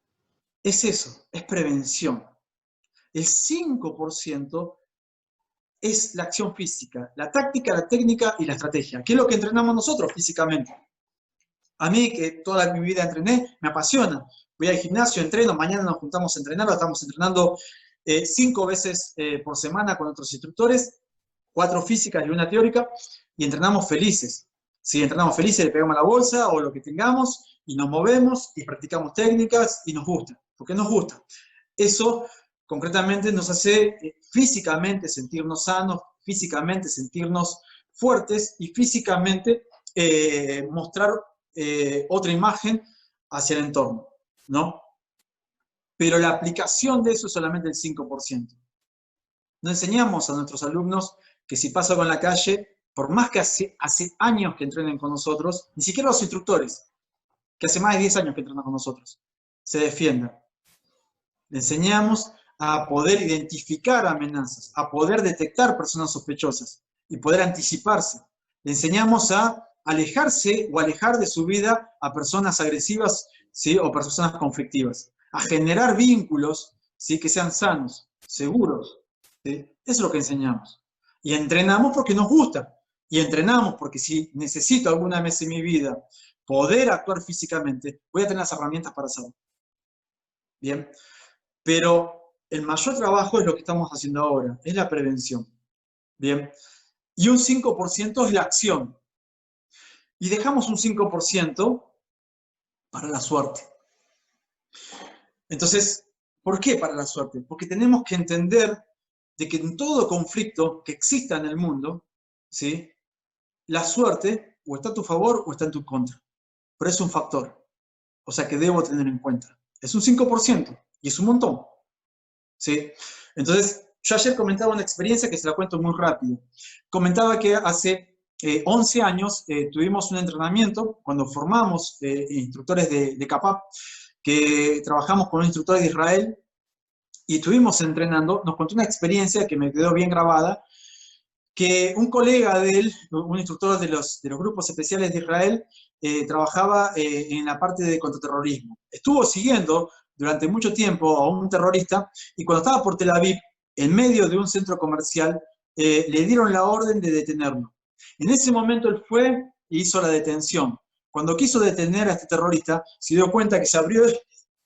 es eso, es prevención. El 5% es la acción física, la táctica, la técnica y la estrategia, que es lo que entrenamos nosotros físicamente. A mí, que toda mi vida entrené, me apasiona. Voy al gimnasio, entreno, mañana nos juntamos a entrenar, estamos entrenando 5 veces por semana con otros instructores, 4 físicas y 1 teórica, y entrenamos felices. Si entrenamos felices, le pegamos a la bolsa o lo que tengamos, y nos movemos, y practicamos técnicas, y nos gusta, porque nos gusta. Eso concretamente nos hace físicamente sentirnos sanos, físicamente sentirnos fuertes y físicamente mostrar otra imagen hacia el entorno, ¿no? Pero la aplicación de eso es solamente el 5%. No enseñamos a nuestros alumnos que si pasa algo en la calle, por más que hace años que entrenen con nosotros, ni siquiera los instructores, que hace más de 10 años que entrenan con nosotros, se defiendan. Le enseñamos a poder identificar amenazas, a poder detectar personas sospechosas y poder anticiparse. Le enseñamos a alejarse o alejar de su vida a personas agresivas, ¿sí? O personas conflictivas, a generar vínculos, ¿sí? Que sean sanos, seguros. ¿Sí? Eso es lo que enseñamos. Y entrenamos porque nos gusta. Y entrenamos porque si necesito alguna vez en mi vida poder actuar físicamente, voy a tener las herramientas para hacerlo. Bien. Pero el mayor trabajo es lo que estamos haciendo ahora, es la prevención. Bien. Y un 5% es la acción. Y dejamos un 5% para la suerte. Entonces, ¿por qué para la suerte? Porque tenemos que entender de que en todo conflicto que exista en el mundo, ¿sí? La suerte o está a tu favor o está en tu contra. Pero es un factor. O sea que debo tener en cuenta. Es un 5% y es un montón. ¿Sí? Entonces, yo ayer comentaba una experiencia que se la cuento muy rápido. Comentaba que hace 11 años tuvimos un entrenamiento cuando formamos instructores de CAPAP, que trabajamos con un instructor de Israel y estuvimos entrenando. Nos contó una experiencia que me quedó bien grabada, que un colega de él, un instructor de los grupos especiales de Israel, trabajaba en la parte de contraterrorismo. Estuvo siguiendo durante mucho tiempo a un terrorista y cuando estaba por Tel Aviv, en medio de un centro comercial, le dieron la orden de detenerlo. En ese momento él fue e hizo la detención. Cuando quiso detener a este terrorista, se dio cuenta que se abrió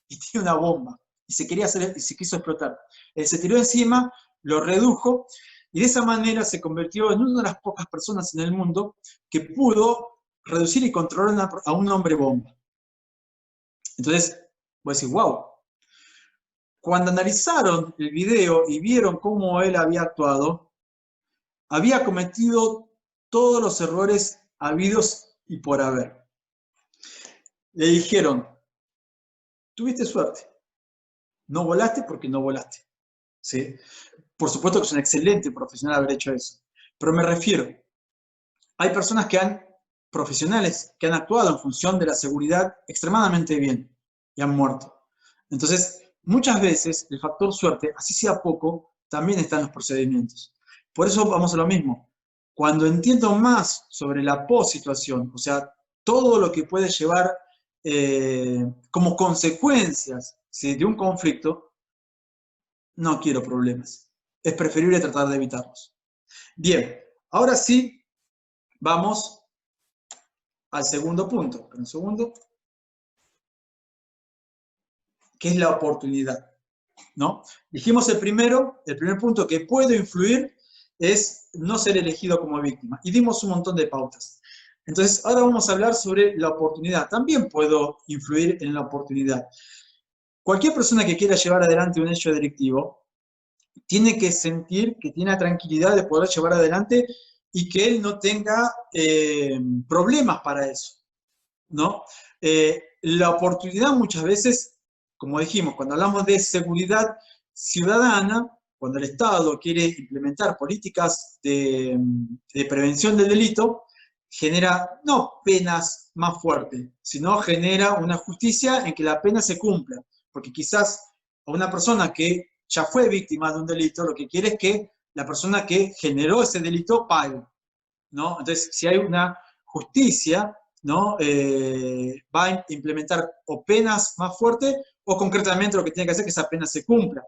y tenía una bomba y se quiso explotar. Él se tiró encima, lo redujo y de esa manera se convirtió en una de las pocas personas en el mundo que pudo reducir y controlar a un hombre bomba. Entonces, voy a decir, wow. Cuando analizaron el video y vieron cómo él había actuado, había cometido todos los errores habidos y por haber. Le dijeron, tuviste suerte, no volaste porque no volaste. ¿Sí? Por supuesto que es un excelente profesional haber hecho eso, pero me refiero, hay personas profesionales que han actuado en función de la seguridad extremadamente bien y han muerto. Entonces, muchas veces el factor suerte, así sea poco, también está en los procedimientos. Por eso vamos a lo mismo. Cuando entiendo más sobre la possituación, o sea, todo lo que puede llevar como consecuencias, ¿sí?, de un conflicto, no quiero problemas. Es preferible tratar de evitarlos. Bien, ahora sí, vamos al segundo punto. Un segundo. Que es la oportunidad, ¿no? Dijimos el primer punto que puedo influir es no ser elegido como víctima. Y dimos un montón de pautas. Entonces, ahora vamos a hablar sobre la oportunidad. También puedo influir en la oportunidad. Cualquier persona que quiera llevar adelante un hecho delictivo tiene que sentir que tiene la tranquilidad de poder llevar adelante y que él no tenga problemas para eso, ¿no? La oportunidad muchas veces, como dijimos, cuando hablamos de seguridad ciudadana, cuando el Estado quiere implementar políticas de prevención del delito, genera no penas más fuertes, sino genera una justicia en que la pena se cumpla. Porque quizás a una persona que ya fue víctima de un delito, lo que quiere es que la persona que generó ese delito pague, ¿no? Entonces, si hay una justicia, ¿no? Va a implementar o penas más fuertes o concretamente lo que tiene que hacer es que esa pena se cumpla.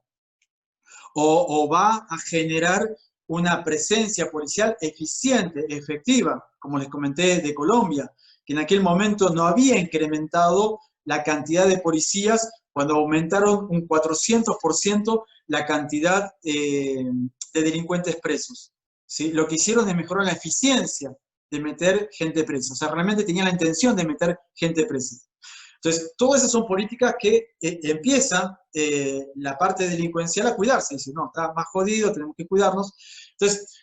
O va a generar una presencia policial eficiente, efectiva, como les comenté de Colombia, que en aquel momento no había incrementado la cantidad de policías cuando aumentaron un 400% la cantidad de delincuentes presos, ¿sí? Lo que hicieron es mejorar la eficiencia de meter gente presa. O sea, realmente tenían la intención de meter gente presa. Entonces, todas esas son políticas que empiezan la parte delincuencial a cuidarse. Dice, no, está más jodido, tenemos que cuidarnos. Entonces,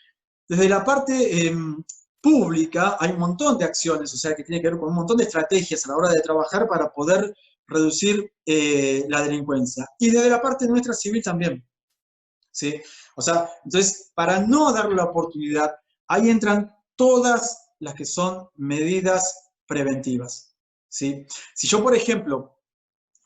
desde la parte pública hay un montón de acciones, o sea, que tiene que ver con un montón de estrategias a la hora de trabajar para poder reducir la delincuencia. Y desde la parte nuestra civil también, ¿sí? O sea, entonces, para no darle la oportunidad, ahí entran todas las que son medidas preventivas, ¿sí? Si yo, por ejemplo,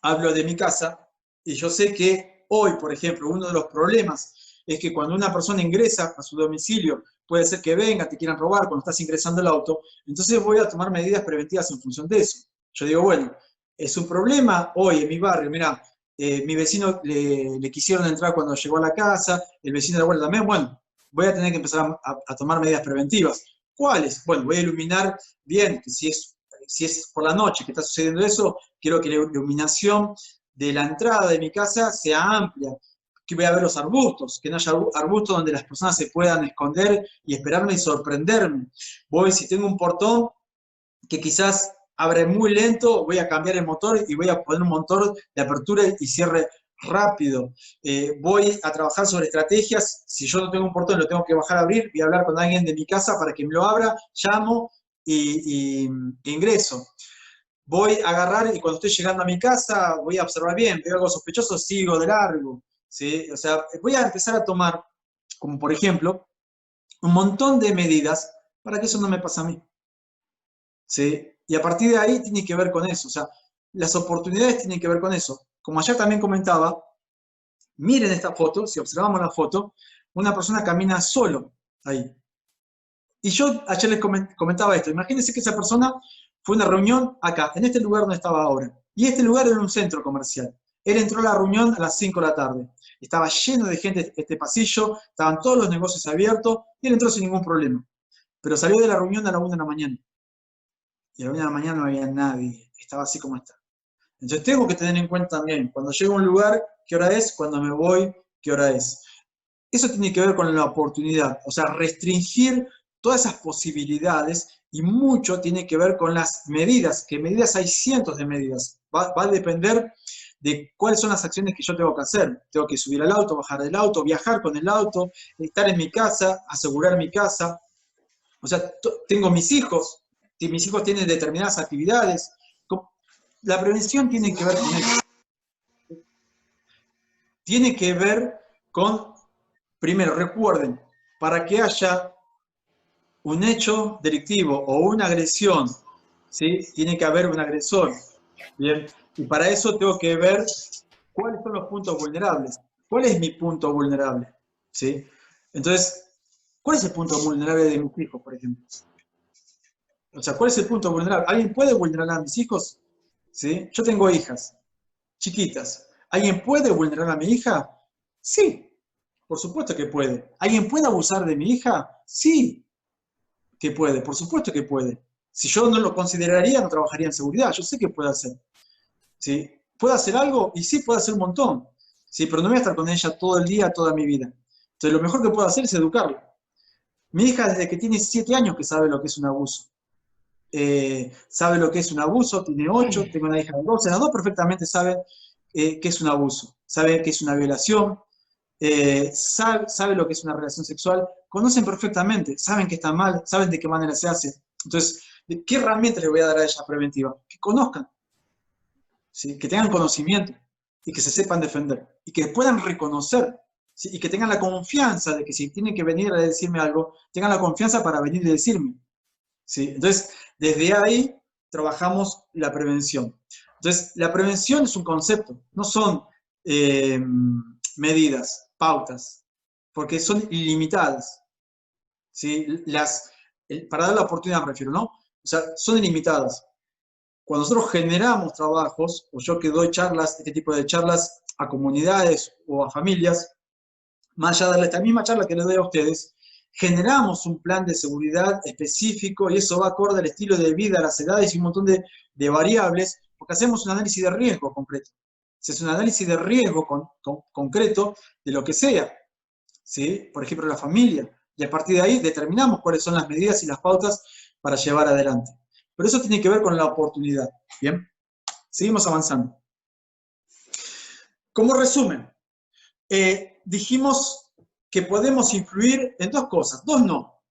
hablo de mi casa y yo sé que hoy, por ejemplo, uno de los problemas es que cuando una persona ingresa a su domicilio, puede ser que venga, te quieran robar cuando estás ingresando al auto, entonces voy a tomar medidas preventivas en función de eso. Yo digo, bueno, es un problema hoy en mi barrio, mira, mi vecino le quisieron entrar cuando llegó a la casa, el vecino de la vuelta también, bueno, voy a tener que empezar a tomar medidas preventivas. ¿Cuáles? Bueno, voy a iluminar bien, que si es por la noche que está sucediendo eso, quiero que la iluminación de la entrada de mi casa sea amplia, que voy a ver los arbustos, que no haya arbustos donde las personas se puedan esconder y esperarme y sorprenderme. Voy, si tengo un portón que quizás abre muy lento, voy a cambiar el motor y voy a poner un motor de apertura y cierre rápido. Voy a trabajar sobre estrategias. Si yo no tengo un portón, lo tengo que bajar a abrir, voy a hablar con alguien de mi casa para que me lo abra, llamo y ingreso. Voy a agarrar y cuando estoy llegando a mi casa voy a observar bien, veo algo sospechoso, sigo de largo, ¿sí? O sea, voy a empezar a tomar, como por ejemplo, un montón de medidas para que eso no me pase a mí, ¿sí? Y a partir de ahí tiene que ver con eso, o sea, las oportunidades tienen que ver con eso. Como ayer también comentaba, miren esta foto, si observamos la foto, una persona camina solo ahí. Y yo ayer les comentaba esto, imagínense que esa persona fue a una reunión acá, en este lugar donde estaba ahora. Y este lugar era un centro comercial. Él entró a la reunión a las 5 de la tarde. Estaba lleno de gente este pasillo, estaban todos los negocios abiertos, y él entró sin ningún problema. Pero salió de la reunión a la 1 de la mañana. Y a la 1 de la mañana no había nadie, estaba así como está. Entonces tengo que tener en cuenta también, cuando llego a un lugar, qué hora es, cuando me voy, qué hora es. Eso tiene que ver con la oportunidad, o sea, restringir todas esas posibilidades y mucho tiene que ver con las medidas, que medidas hay cientos de medidas. Va a depender de cuáles son las acciones que yo tengo que hacer. Tengo que subir al auto, bajar del auto, viajar con el auto, estar en mi casa, asegurar mi casa. O sea, tengo mis hijos, si mis hijos tienen determinadas actividades. La prevención tiene que ver con eso. Tiene que ver con, primero, recuerden, para que haya un hecho delictivo o una agresión, ¿sí? Tiene que haber un agresor. Bien, y para eso tengo que ver ¿Cuáles son los puntos vulnerables? ¿Cuál es mi punto vulnerable? ¿Sí? Entonces, ¿cuál es el punto vulnerable de mis hijos, por ejemplo? O sea, ¿cuál es el punto vulnerable? ¿Alguien puede vulnerar a mis hijos? ¿Sí? Yo tengo hijas chiquitas. ¿Alguien puede vulnerar a mi hija? Sí, por supuesto que puede. ¿Alguien puede abusar de mi hija? Sí, que puede, por supuesto que puede. Si yo no lo consideraría, no trabajaría en seguridad. Yo sé que puede hacer. ¿Sí? ¿Puede hacer algo? Y sí, puede hacer un montón. ¿Sí? Pero no voy a estar con ella todo el día, toda mi vida. Entonces, lo mejor que puedo hacer es educarla. Mi hija, desde que tiene 7 años, que sabe lo que es un abuso. Sabe lo que es un abuso, tiene 8, tengo una hija de 12, las dos perfectamente saben qué es un abuso, saben qué es una violación, sabe lo que es una relación sexual, conocen perfectamente, saben que está mal, saben de qué manera se hace. Entonces, ¿qué herramientas le voy a dar a ella preventiva? Que conozcan, ¿sí? Que tengan conocimiento y que se sepan defender y que puedan reconocer, ¿sí? Y que tengan la confianza de que si tienen que venir a decirme algo, tengan la confianza para venir y decirme. ¿Sí? Entonces, desde ahí trabajamos la prevención. Entonces, la prevención es un concepto, no son medidas, pautas, porque son ilimitadas. ¿Sí? Para dar la oportunidad, me refiero, ¿no? O sea, son ilimitadas. Cuando nosotros generamos trabajos, o yo que doy charlas, este tipo de charlas a comunidades o a familias, más allá de darle esta misma charla que les doy a ustedes, generamos un plan de seguridad específico y eso va acorde al estilo de vida, a las edades y un montón de variables, porque hacemos un análisis de riesgo concreto. Se hace un análisis de riesgo concreto de lo que sea, ¿sí? Por ejemplo, la familia, y a partir de ahí determinamos cuáles son las medidas y las pautas para llevar adelante. Pero eso tiene que ver con la oportunidad. Bien, seguimos avanzando. Como resumen, dijimos que podemos influir en dos cosas, dos no.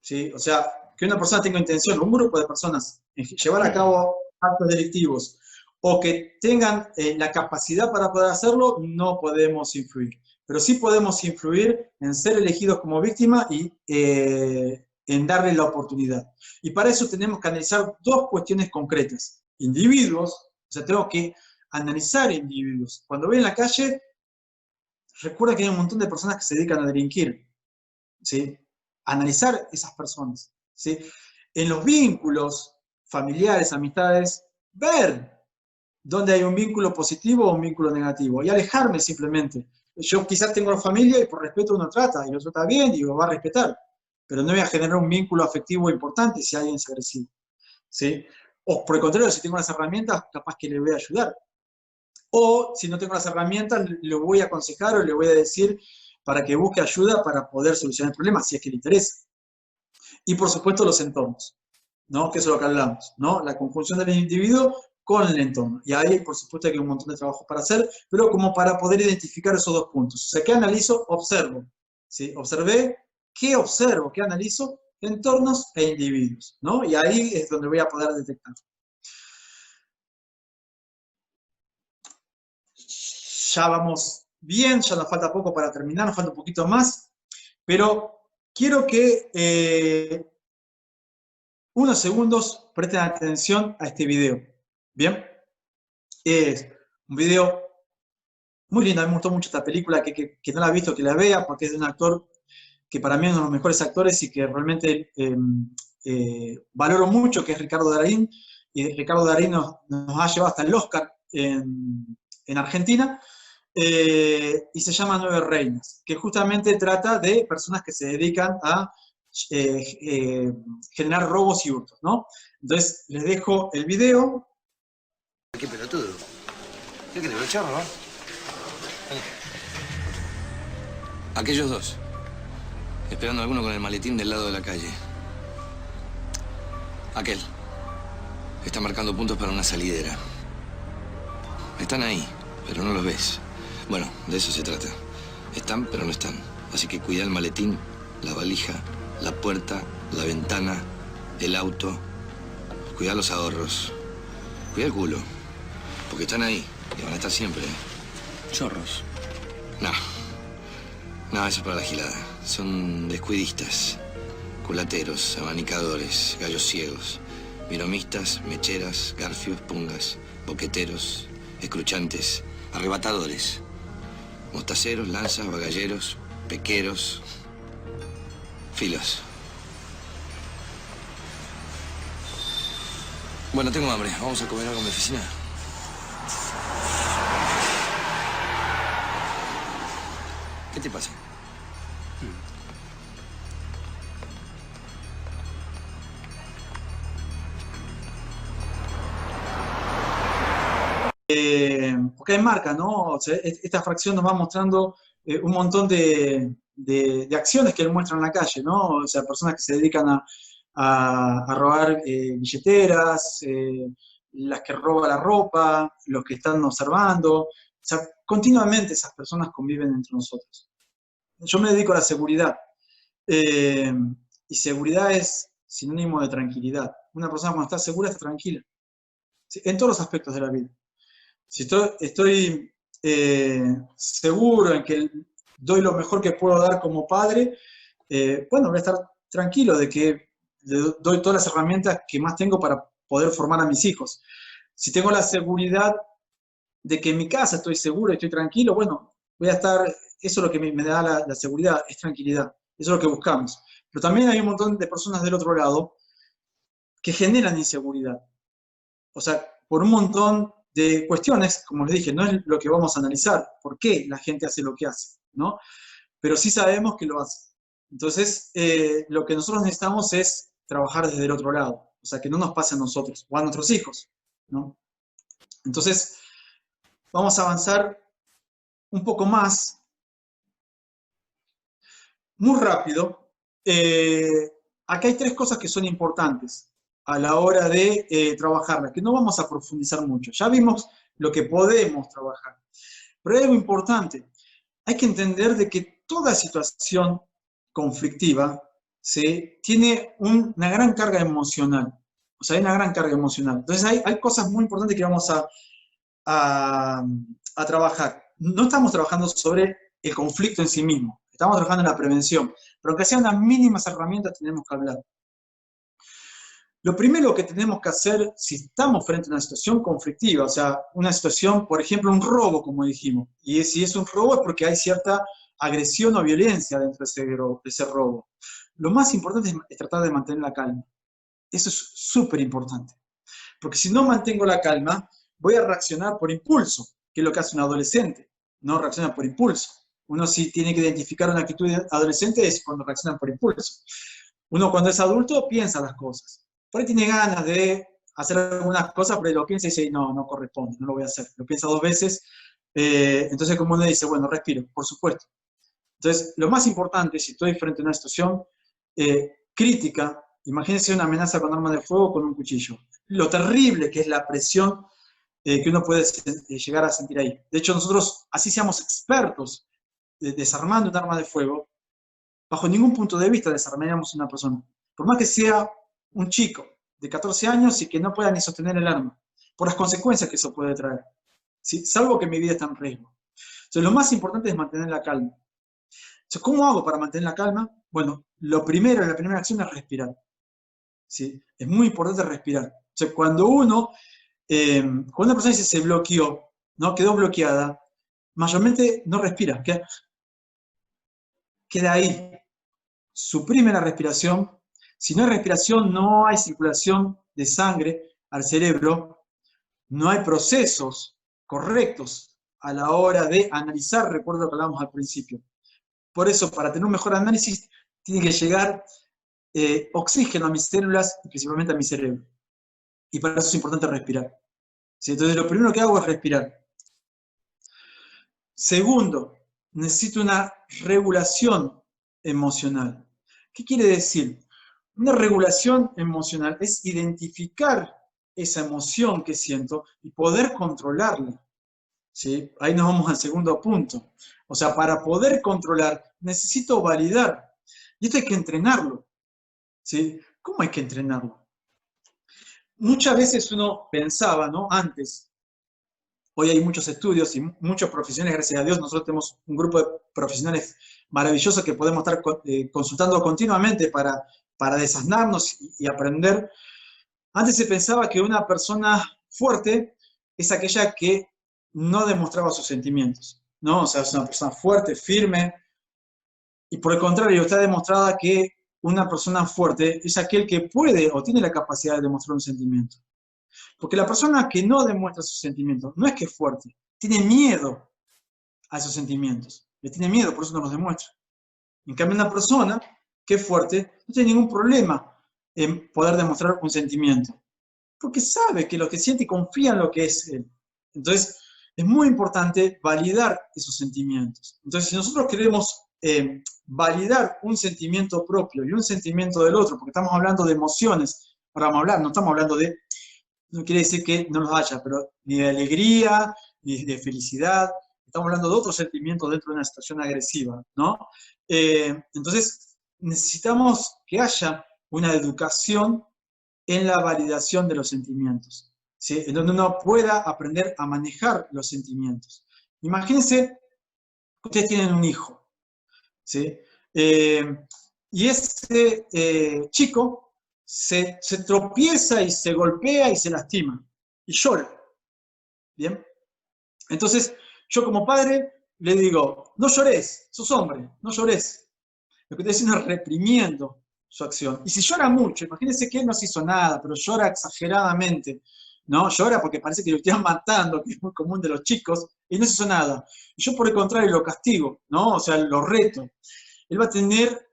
¿Sí? O sea, que una persona tenga intención, un grupo de personas, en llevar a cabo actos delictivos, o que tengan la capacidad para poder hacerlo, no podemos influir. Pero sí podemos influir en ser elegidos como víctima y en darle la oportunidad. Y para eso tenemos que analizar dos cuestiones concretas. Individuos, o sea, tenemos que analizar individuos. Cuando voy en la calle, recuerda que hay un montón de personas que se dedican a delinquir, ¿sí? Analizar esas personas, ¿sí? En los vínculos familiares, amistades, ver dónde hay un vínculo positivo o un vínculo negativo y alejarme simplemente. Yo quizás tengo familia y por respeto uno trata y lo trata bien y lo va a respetar, pero no voy a generar un vínculo afectivo importante si alguien es agresivo, ¿sí? O por el contrario, si tengo las herramientas, capaz que le voy a ayudar. O si no tengo las herramientas, le voy a aconsejar o le voy a decir para que busque ayuda para poder solucionar el problema, si es que le interesa. Y por supuesto los entornos, ¿no? Que eso es lo que hablamos, ¿no? La conjunción del individuo con el entorno. Y ahí, por supuesto, hay un montón de trabajo para hacer, pero como para poder identificar esos dos puntos. O sea, ¿qué analizo? Observo. ¿Sí? Observé, ¿qué observo? ¿Qué analizo? Entornos e individuos, ¿no? Y ahí es donde voy a poder detectar. Ya vamos bien, ya nos falta poco para terminar, nos falta un poquito más, pero quiero que unos segundos presten atención a este video. ¿Bien? Es un video muy lindo, a mí me gustó mucho esta película, que no la ha visto, que la vea, porque es de un actor que para mí es uno de los mejores actores y que realmente valoro mucho, que es Ricardo Darín, y Ricardo Darín nos ha llevado hasta el Oscar en Argentina, y se llama Nueve Reinas, que justamente trata de personas que se dedican a generar robos y hurtos, ¿no? Entonces, les dejo el video. Qué pelotudo. ¿Qué querés, el chorro, no? Aquellos dos. Esperando a alguno con el maletín del lado de la calle. Aquel. Está marcando puntos para una salidera. Están ahí, pero no los ves. Bueno, de eso se trata. Están, pero no están. Así que cuida el maletín, la valija, la puerta, la ventana, el auto. Cuida los ahorros. Cuida el culo. Porque están ahí y van a estar siempre. Chorros. No. No, eso es para la gilada. Son descuidistas, culateros, abanicadores, gallos ciegos, miromistas, mecheras, garfios, pungas, boqueteros, escruchantes, arrebatadores. Mostaceros, lanzas, bagalleros, pequeros, filos. Bueno, tengo hambre. ¿Vamos a comer algo en mi oficina? ¿Qué te pasa? Porque hay marca, ¿no? O sea, esta fracción nos va mostrando un montón de acciones que él muestra en la calle, ¿no? O sea, personas que se dedican a robar billeteras, las que roban la ropa, los que están observando. O sea, continuamente esas personas conviven entre nosotros. Yo me dedico a la seguridad. Y seguridad es sinónimo de tranquilidad. Una persona cuando está segura está tranquila. ¿Sí? En todos los aspectos de la vida. Si estoy seguro en que doy lo mejor que puedo dar como padre, bueno, voy a estar tranquilo de que le doy todas las herramientas que más tengo para poder formar a mis hijos. Si tengo la seguridad de que en mi casa estoy seguro y estoy tranquilo, bueno, voy a estar, eso es lo que me da la seguridad, es tranquilidad, eso es lo que buscamos. Pero también hay un montón de personas del otro lado que generan inseguridad. O sea, por un montón de cuestiones, como les dije, no es lo que vamos a analizar, por qué la gente hace lo que hace, ¿no? Pero sí sabemos que lo hace. Entonces, lo que nosotros necesitamos es trabajar desde el otro lado, o sea, que no nos pase a nosotros o a nuestros hijos, ¿no? Entonces, vamos a avanzar un poco más, muy rápido. Acá hay 3 cosas que son importantes a la hora de trabajarlas, que no vamos a profundizar mucho. Ya vimos lo que podemos trabajar. Pero hay algo importante. Hay que entender de que toda situación conflictiva, ¿sí?, tiene una gran carga emocional. O sea, hay una gran carga emocional. Entonces hay cosas muy importantes que vamos a trabajar. No estamos trabajando sobre el conflicto en sí mismo. Estamos trabajando en la prevención. Pero aunque sean unas mínimas herramientas, tenemos que hablar. Lo primero que tenemos que hacer si estamos frente a una situación conflictiva, o sea, una situación, por ejemplo, un robo, como dijimos, y si es un robo es porque hay cierta agresión o violencia dentro de ese robo. Lo más importante es tratar de mantener la calma. Eso es súper importante. Porque si no mantengo la calma, voy a reaccionar por impulso, que es lo que hace un adolescente. No reacciona por impulso. Uno sí tiene que identificar una actitud adolescente es cuando reacciona por impulso. Uno cuando es adulto piensa las cosas. Por ahí tiene ganas de hacer algunas cosas, pero lo piensa y dice, no, no corresponde, no lo voy a hacer. Lo piensa 2 veces, entonces como uno dice, bueno, respiro, por supuesto. Entonces, lo más importante, si estoy frente a una situación crítica, imagínense una amenaza con arma de fuego con un cuchillo. Lo terrible que es la presión que uno puede llegar a sentir ahí. De hecho, nosotros, así seamos expertos desarmando un arma de fuego, bajo ningún punto de vista desarmaríamos a una persona. Por más que sea un chico de 14 años y que no pueda ni sostener el arma, por las consecuencias que eso puede traer, ¿sí?, salvo que mi vida está en riesgo. Entonces, lo más importante es mantener la calma. Entonces, ¿cómo hago para mantener la calma? Bueno, la primera acción es respirar, ¿sí? Es muy importante respirar. Entonces, cuando una persona dice se bloqueó, ¿no?, quedó bloqueada, mayormente no respira, queda ahí, suprime la respiración. Si no hay respiración, no hay circulación de sangre al cerebro, no hay procesos correctos a la hora de analizar, recuerdo lo que hablábamos al principio. Por eso, para tener un mejor análisis, tiene que llegar oxígeno a mis células y principalmente a mi cerebro. Y para eso es importante respirar. ¿Sí? Entonces, lo primero que hago es respirar. Segundo, necesito una regulación emocional. ¿Qué quiere decir? Una regulación emocional es identificar esa emoción que siento y poder controlarla. ¿Sí? Ahí nos vamos al segundo punto. O sea, para poder controlar, necesito validar. Y esto hay que entrenarlo. ¿Sí? ¿Cómo hay que entrenarlo? Muchas veces uno pensaba, ¿no?, antes, hoy hay muchos estudios y muchos profesionales, gracias a Dios, nosotros tenemos un grupo de profesionales maravillosos que podemos estar consultando continuamente para desasnarnos y aprender. Antes se pensaba que una persona fuerte es aquella que no demostraba sus sentimientos, ¿no? O sea, es una persona fuerte, firme, y por el contrario, está demostrada que una persona fuerte es aquel que puede o tiene la capacidad de demostrar un sentimiento. Porque la persona que no demuestra sus sentimientos no es que es fuerte, tiene miedo a esos sentimientos. Le tiene miedo, por eso no los demuestra. En cambio, una persona que es fuerte no tiene ningún problema en poder demostrar un sentimiento. Porque sabe que lo que siente y confía en lo que es él. Entonces, es muy importante validar esos sentimientos. Entonces, si nosotros queremos validar un sentimiento propio y un sentimiento del otro, porque estamos hablando de emociones, ahora vamos a hablar, no estamos hablando de, no quiere decir que no los haya, pero ni de alegría, ni de felicidad, estamos hablando de otros sentimientos dentro de una situación agresiva, ¿no? Entonces, necesitamos que haya una educación en la validación de los sentimientos, ¿sí? En donde uno pueda aprender a manejar los sentimientos. Imagínense que ustedes tienen un hijo, ¿sí? Y ese chico se tropieza y se golpea y se lastima y llora, ¿bien? Entonces, yo como padre le digo, no llores, sos hombre, no llores. Lo que estoy haciendo es reprimiendo su acción. Y si llora mucho, imagínense que él no se hizo nada, pero llora exageradamente, ¿no? Llora porque parece que lo están matando, que es muy común de los chicos, y no se hizo nada. Y yo, por el contrario, lo castigo, ¿no? O sea, lo reto. Él va a tener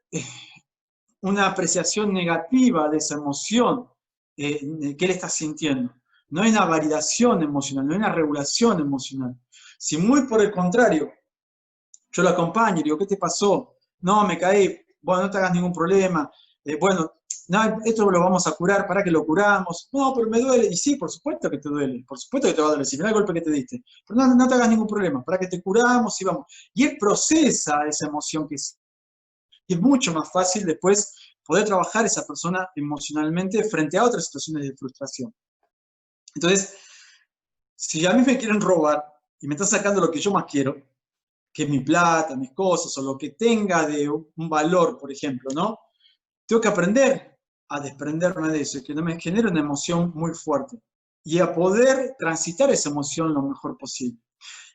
una apreciación negativa de esa emoción que él está sintiendo. No hay una validación emocional, no hay una regulación emocional. Si muy por el contrario, yo lo acompaño y digo, ¿qué te pasó? No, me caí, bueno, no te hagas ningún problema, bueno, no, esto lo vamos a curar, ¿para que lo curamos? No, pero me duele, y sí, por supuesto que te duele, por supuesto que te va a doler, si mira el golpe que te diste, pero no te hagas ningún problema, para que te curamos y vamos. Y él procesa esa emoción que es, y es mucho más fácil después poder trabajar esa persona emocionalmente frente a otras situaciones de frustración. Entonces, si a mí me quieren robar y me están sacando lo que yo más quiero, que es mi plata, mis cosas, o lo que tenga de un valor, por ejemplo, ¿no? Tengo que aprender a desprenderme de eso y que no me genere una emoción muy fuerte y a poder transitar esa emoción lo mejor posible.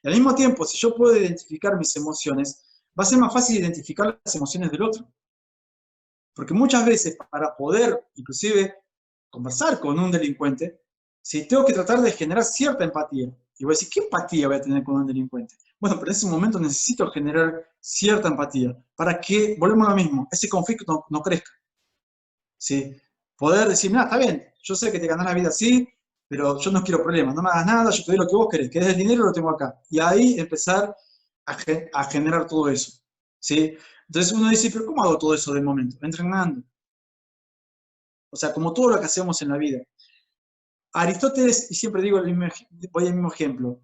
Y al mismo tiempo, si yo puedo identificar mis emociones, va a ser más fácil identificar las emociones del otro. Porque muchas veces, para poder, inclusive, conversar con un delincuente, si tengo que tratar de generar cierta empatía. Y voy a decir, ¿qué empatía voy a tener con un delincuente? Bueno, pero en ese momento necesito generar cierta empatía para que, volvemos a lo mismo, ese conflicto no crezca. ¿Sí? Poder decir, mira, está bien, yo sé que te ganás la vida así, pero yo no quiero problemas, no me hagas nada, yo te doy lo que vos querés, querés el dinero, lo tengo acá. Y ahí empezar a generar todo eso. ¿Sí? Entonces uno dice, pero ¿cómo hago todo eso de momento? Entrenando. O sea, como todo lo que hacemos en la vida. Aristóteles, y siempre digo, voy al mismo ejemplo,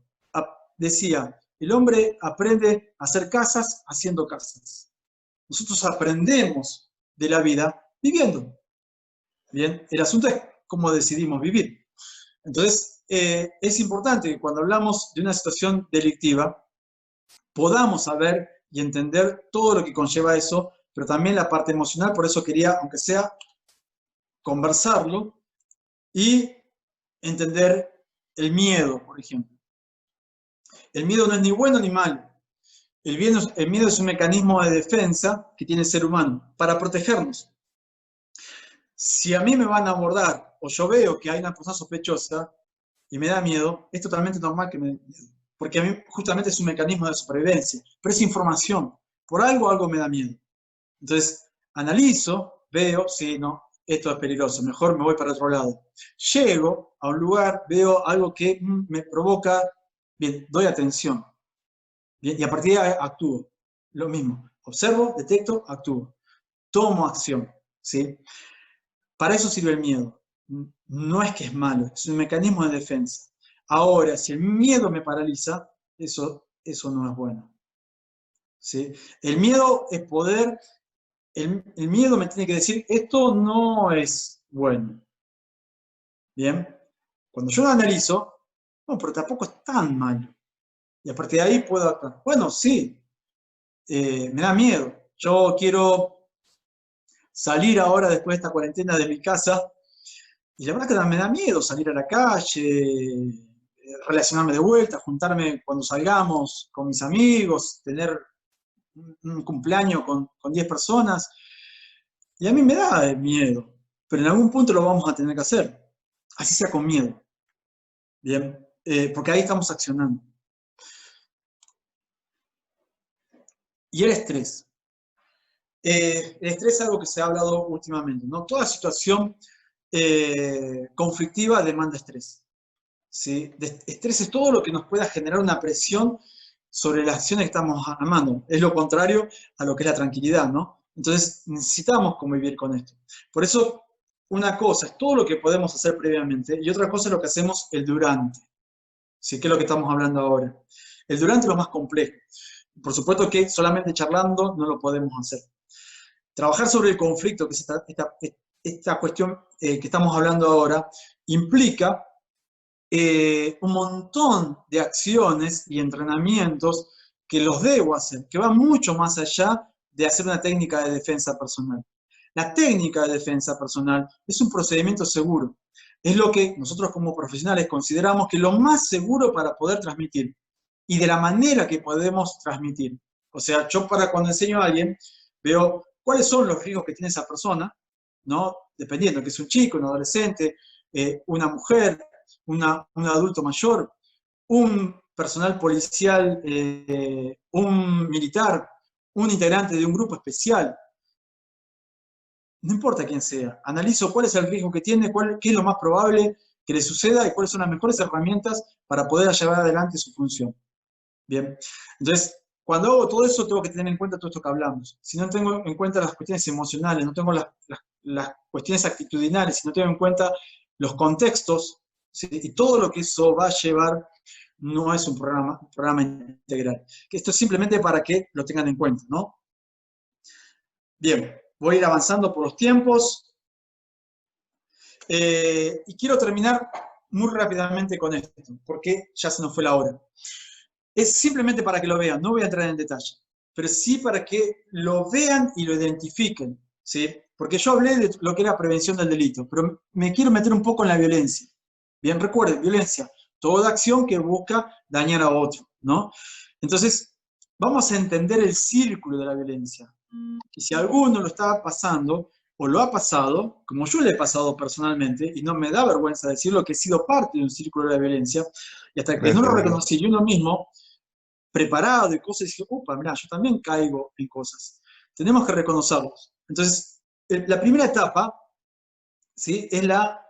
decía, el hombre aprende a hacer casas haciendo casas. Nosotros aprendemos de la vida viviendo. Bien, el asunto es cómo decidimos vivir. Entonces, es importante que cuando hablamos de una situación delictiva, podamos saber y entender todo lo que conlleva eso, pero también la parte emocional, por eso quería, aunque sea, conversarlo y entender el miedo, por ejemplo. El miedo no es ni bueno ni malo. El miedo es un mecanismo de defensa que tiene el ser humano para protegernos. Si a mí me van a abordar o yo veo que hay una persona sospechosa y me da miedo, es totalmente normal que me dé miedo. Porque a mí justamente es un mecanismo de supervivencia. Pero es información. Por algo me da miedo. Entonces, analizo, veo, sí, no, esto es peligroso, mejor me voy para otro lado. Llego a un lugar, veo algo que me provoca, bien, doy atención. Bien, y a partir de ahí actúo. Lo mismo, observo, detecto, actúo. Tomo acción, ¿sí? Para eso sirve el miedo. No es que es malo, es un mecanismo de defensa. Ahora, si el miedo me paraliza, eso no es bueno. ¿Sí? El miedo es poder, el miedo me tiene que decir, esto no es bueno. Bien, cuando yo lo analizo, no, pero tampoco es tan malo. Y a partir de ahí puedo actuar. Bueno, sí, me da miedo. Yo quiero salir ahora después de esta cuarentena de mi casa y la verdad que me da miedo salir a la calle, relacionarme de vuelta, juntarme cuando salgamos con mis amigos, tener un cumpleaños con 10 personas. Y a mí me da miedo, pero en algún punto lo vamos a tener que hacer, así sea con miedo. Bien, porque ahí estamos accionando. Y el estrés. El estrés es algo que se ha hablado últimamente, ¿no? Toda situación conflictiva demanda estrés. ¿Sí? Estrés es todo lo que nos pueda generar una presión sobre las acciones que estamos armando. Es lo contrario a lo que es la tranquilidad, ¿no? Entonces necesitamos convivir con esto. Por eso, una cosa es todo lo que podemos hacer previamente y otra cosa es lo que hacemos el durante. ¿Sí? Que es lo que estamos hablando ahora. El durante es lo más complejo. Por supuesto que solamente charlando no lo podemos hacer. Trabajar sobre el conflicto, que es esta cuestión que estamos hablando ahora, implica un montón de acciones y entrenamientos que los debo hacer, que van mucho más allá de hacer una técnica de defensa personal. La técnica de defensa personal es un procedimiento seguro. Es lo que nosotros como profesionales consideramos que es lo más seguro para poder transmitir y de la manera que podemos transmitir. O sea, yo cuando enseño a alguien, veo cuáles son los riesgos que tiene esa persona, ¿no? Dependiendo que es un chico, un adolescente, una mujer, un adulto mayor, un personal policial, un militar, un integrante de un grupo especial. No importa quién sea, analizo cuál es el riesgo que tiene, qué es lo más probable que le suceda y cuáles son las mejores herramientas para poder llevar adelante su función. Bien, entonces, cuando hago todo eso, tengo que tener en cuenta todo esto que hablamos. Si no tengo en cuenta las cuestiones emocionales, no tengo las cuestiones actitudinales, si no tengo en cuenta los contextos, ¿sí? Y todo lo que eso va a llevar, no es un programa integral. Esto es simplemente para que lo tengan en cuenta, ¿no? Bien, voy a ir avanzando por los tiempos. Y quiero terminar muy rápidamente con esto, porque ya se nos fue la hora. Es simplemente para que lo vean, no voy a entrar en detalle, pero sí para que lo vean y lo identifiquen, ¿sí? Porque yo hablé de lo que era prevención del delito, pero me quiero meter un poco en la violencia. Bien, recuerden, violencia, toda acción que busca dañar a otro, ¿no? Entonces, vamos a entender el círculo de la violencia. Y si alguno lo está pasando, o lo ha pasado, como yo le he pasado personalmente, y no me da vergüenza decirlo, que he sido parte de un círculo de la violencia, y hasta que no lo reconocí yo mismo, preparado y cosas, y dije, upa, mirá, yo también caigo en cosas. Tenemos que reconocerlos. Entonces, la primera etapa, ¿sí? Es la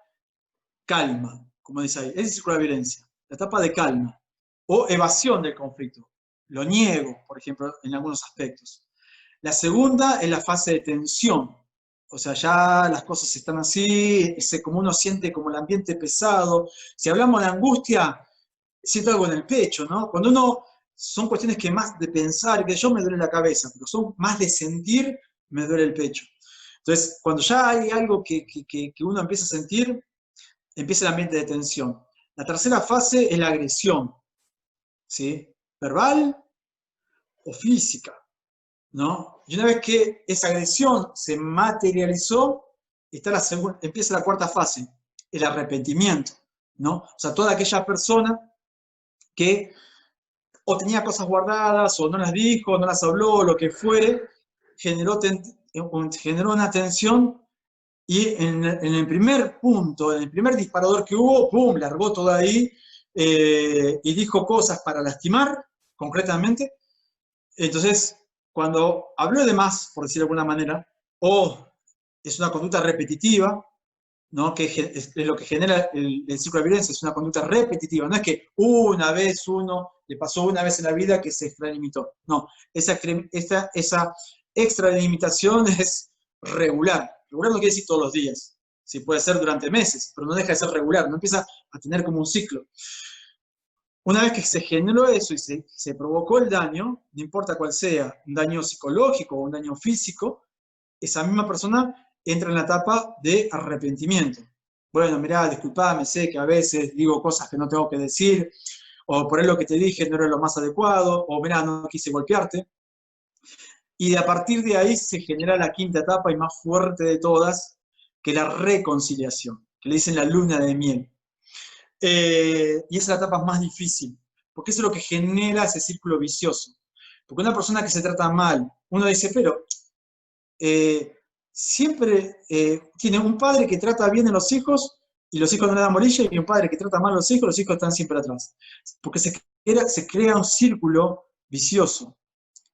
calma, como dice ahí, es el círculo de la violencia, la etapa de calma, o evasión del conflicto. Lo niego, por ejemplo, en algunos aspectos. La segunda es la fase de tensión, o sea, ya las cosas están así, como uno siente como el ambiente pesado. Si hablamos de angustia, siento algo en el pecho, ¿no? Cuando uno, son cuestiones que más de pensar, que yo me duele la cabeza, pero son más de sentir, me duele el pecho. Entonces, cuando ya hay algo que uno empieza a sentir, empieza el ambiente de tensión. La tercera fase es la agresión, ¿sí? Verbal o física, ¿no? Y una vez que esa agresión se materializó, empieza la cuarta fase, el arrepentimiento, ¿no? O sea, toda aquella persona que o tenía cosas guardadas, o no las dijo, no las habló, lo que fuere, generó una tensión y en el primer punto, en el primer disparador que hubo, ¡pum!, largó todo ahí y dijo cosas para lastimar, concretamente. Entonces, cuando habló de más, por decirlo de alguna manera, o es una conducta repetitiva, ¿no? Que es lo que genera el ciclo de violencia, es una conducta repetitiva, no es que una vez le pasó una vez en la vida que se extralimitó, no, esa extralimitación es regular no quiere decir todos los días, sí, puede ser durante meses, pero no deja de ser regular, no empieza a tener como un ciclo. Una vez que se generó eso y se provocó el daño, no importa cuál sea, un daño psicológico o un daño físico, esa misma persona entra en la etapa de arrepentimiento. Bueno, mirá, disculpame, sé que a veces digo cosas que no tengo que decir, o por ahí lo que te dije no era lo más adecuado, o mirá, no quise golpearte. Y a partir de ahí se genera la quinta etapa y más fuerte de todas, que es la reconciliación, que le dicen la luna de miel. Y esa es la etapa más difícil, porque eso es lo que genera ese círculo vicioso. Porque una persona que se trata mal, uno dice, pero siempre tiene un padre que trata bien a los hijos y los hijos no le dan bolilla, y un padre que trata mal a los hijos están siempre atrás. Porque se crea un círculo vicioso,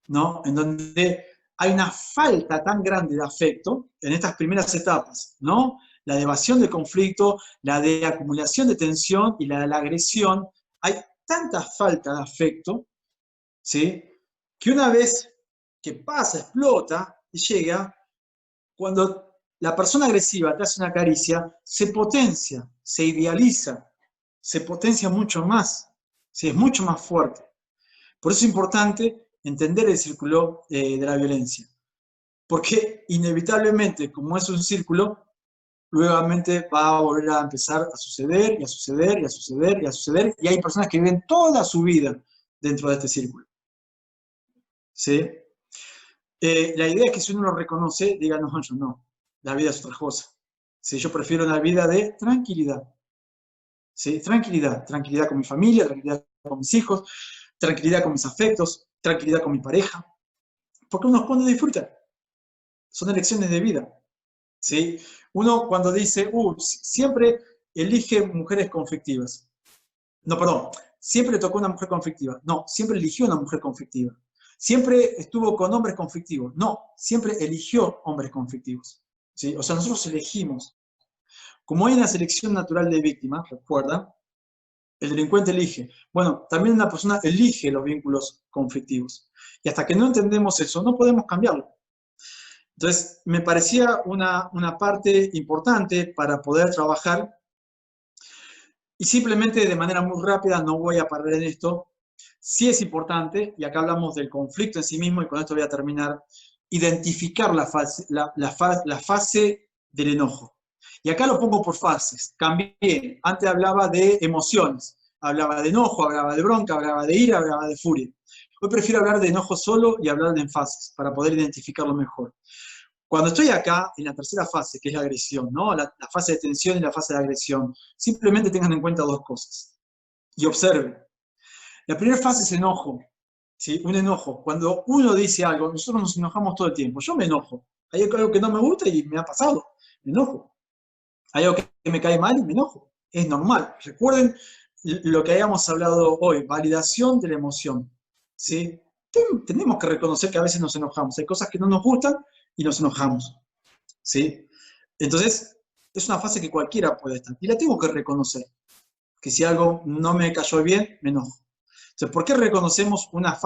¿no? En donde hay una falta tan grande de afecto en estas primeras etapas, ¿no? La de evasión de conflicto, la de acumulación de tensión y la de la agresión. Hay tanta falta de afecto, ¿sí? Que una vez que pasa, explota y llega, cuando la persona agresiva te hace una caricia, se potencia, se idealiza, se potencia mucho más, ¿sí? Es mucho más fuerte. Por eso es importante entender el círculo de la violencia. Porque inevitablemente, como es un círculo, nuevamente va a volver a empezar a suceder, y a suceder, y a suceder, y a suceder, y hay personas que viven toda su vida dentro de este círculo. ¿Sí? La idea es que si uno lo reconoce, diga, no, yo no, la vida es otra cosa. ¿Sí? Yo prefiero una vida de tranquilidad. ¿Sí? Tranquilidad, tranquilidad con mi familia, tranquilidad con mis hijos, tranquilidad con mis afectos, tranquilidad con mi pareja. Porque uno pone a disfrutar. Son elecciones de vida. ¿Sí? Uno cuando dice, siempre elige mujeres conflictivas. No, perdón, siempre le tocó una mujer conflictiva. No, siempre eligió una mujer conflictiva. Siempre estuvo con hombres conflictivos. No, siempre eligió hombres conflictivos. ¿Sí? O sea, nosotros elegimos. Como hay una selección natural de víctimas, recuerda, el delincuente elige. Bueno, también una persona elige los vínculos conflictivos. Y hasta que no entendemos eso, no podemos cambiarlo. Entonces, me parecía una parte importante para poder trabajar. Y simplemente de manera muy rápida, no voy a parar en esto, sí es importante, y acá hablamos del conflicto en sí mismo, y con esto voy a terminar, identificar la fase del enojo. Y acá lo pongo por fases. Cambié. Antes hablaba de emociones. Hablaba de enojo, hablaba de bronca, hablaba de ira, hablaba de furia. Hoy prefiero hablar de enojo solo y hablar de fases, para poder identificarlo mejor. Cuando estoy acá, en la tercera fase, que es la agresión, ¿no? La fase de tensión y la fase de agresión, simplemente tengan en cuenta dos cosas. Y observen. La primera fase es enojo. ¿Sí? Un enojo. Cuando uno dice algo, nosotros nos enojamos todo el tiempo. Yo me enojo. Hay algo que no me gusta y me ha pasado. Me enojo. Hay algo que me cae mal y me enojo. Es normal. Recuerden lo que habíamos hablado hoy. Validación de la emoción. ¿Sí? Tenemos que reconocer que a veces nos enojamos. Hay cosas que no nos gustan y nos enojamos. ¿Sí? Entonces, es una fase que cualquiera puede estar. Y la tengo que reconocer. Que si algo no me cayó bien, me enojo. Entonces, ¿por qué reconocemos una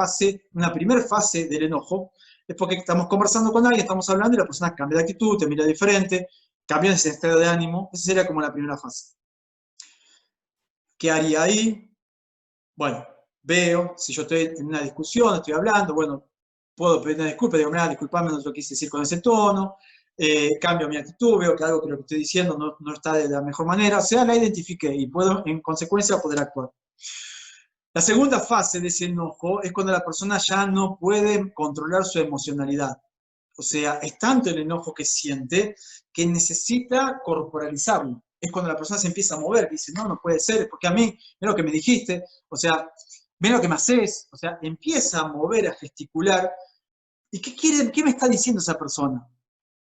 primera fase del enojo? Es porque estamos conversando con alguien, estamos hablando y la persona cambia de actitud, te mira diferente, cambia ese estado de ánimo. Esa sería como la primera fase. ¿Qué haría ahí? Bueno, veo, si yo estoy en una discusión, estoy hablando, bueno, puedo pedir una disculpa, digo, mira, disculpame, no lo quise decir con ese tono, cambio mi actitud, veo que algo que lo que estoy diciendo no está de la mejor manera, o sea, la identifiqué y puedo, en consecuencia, poder actuar. La segunda fase de ese enojo es cuando la persona ya no puede controlar su emocionalidad. O sea, es tanto el enojo que siente que necesita corporalizarlo. Es cuando la persona se empieza a mover, que dice, no, no puede ser, porque a mí, mira lo que me dijiste, o sea, mira lo que me haces, o sea, empieza a mover, a gesticular. ¿Y qué me está diciendo esa persona?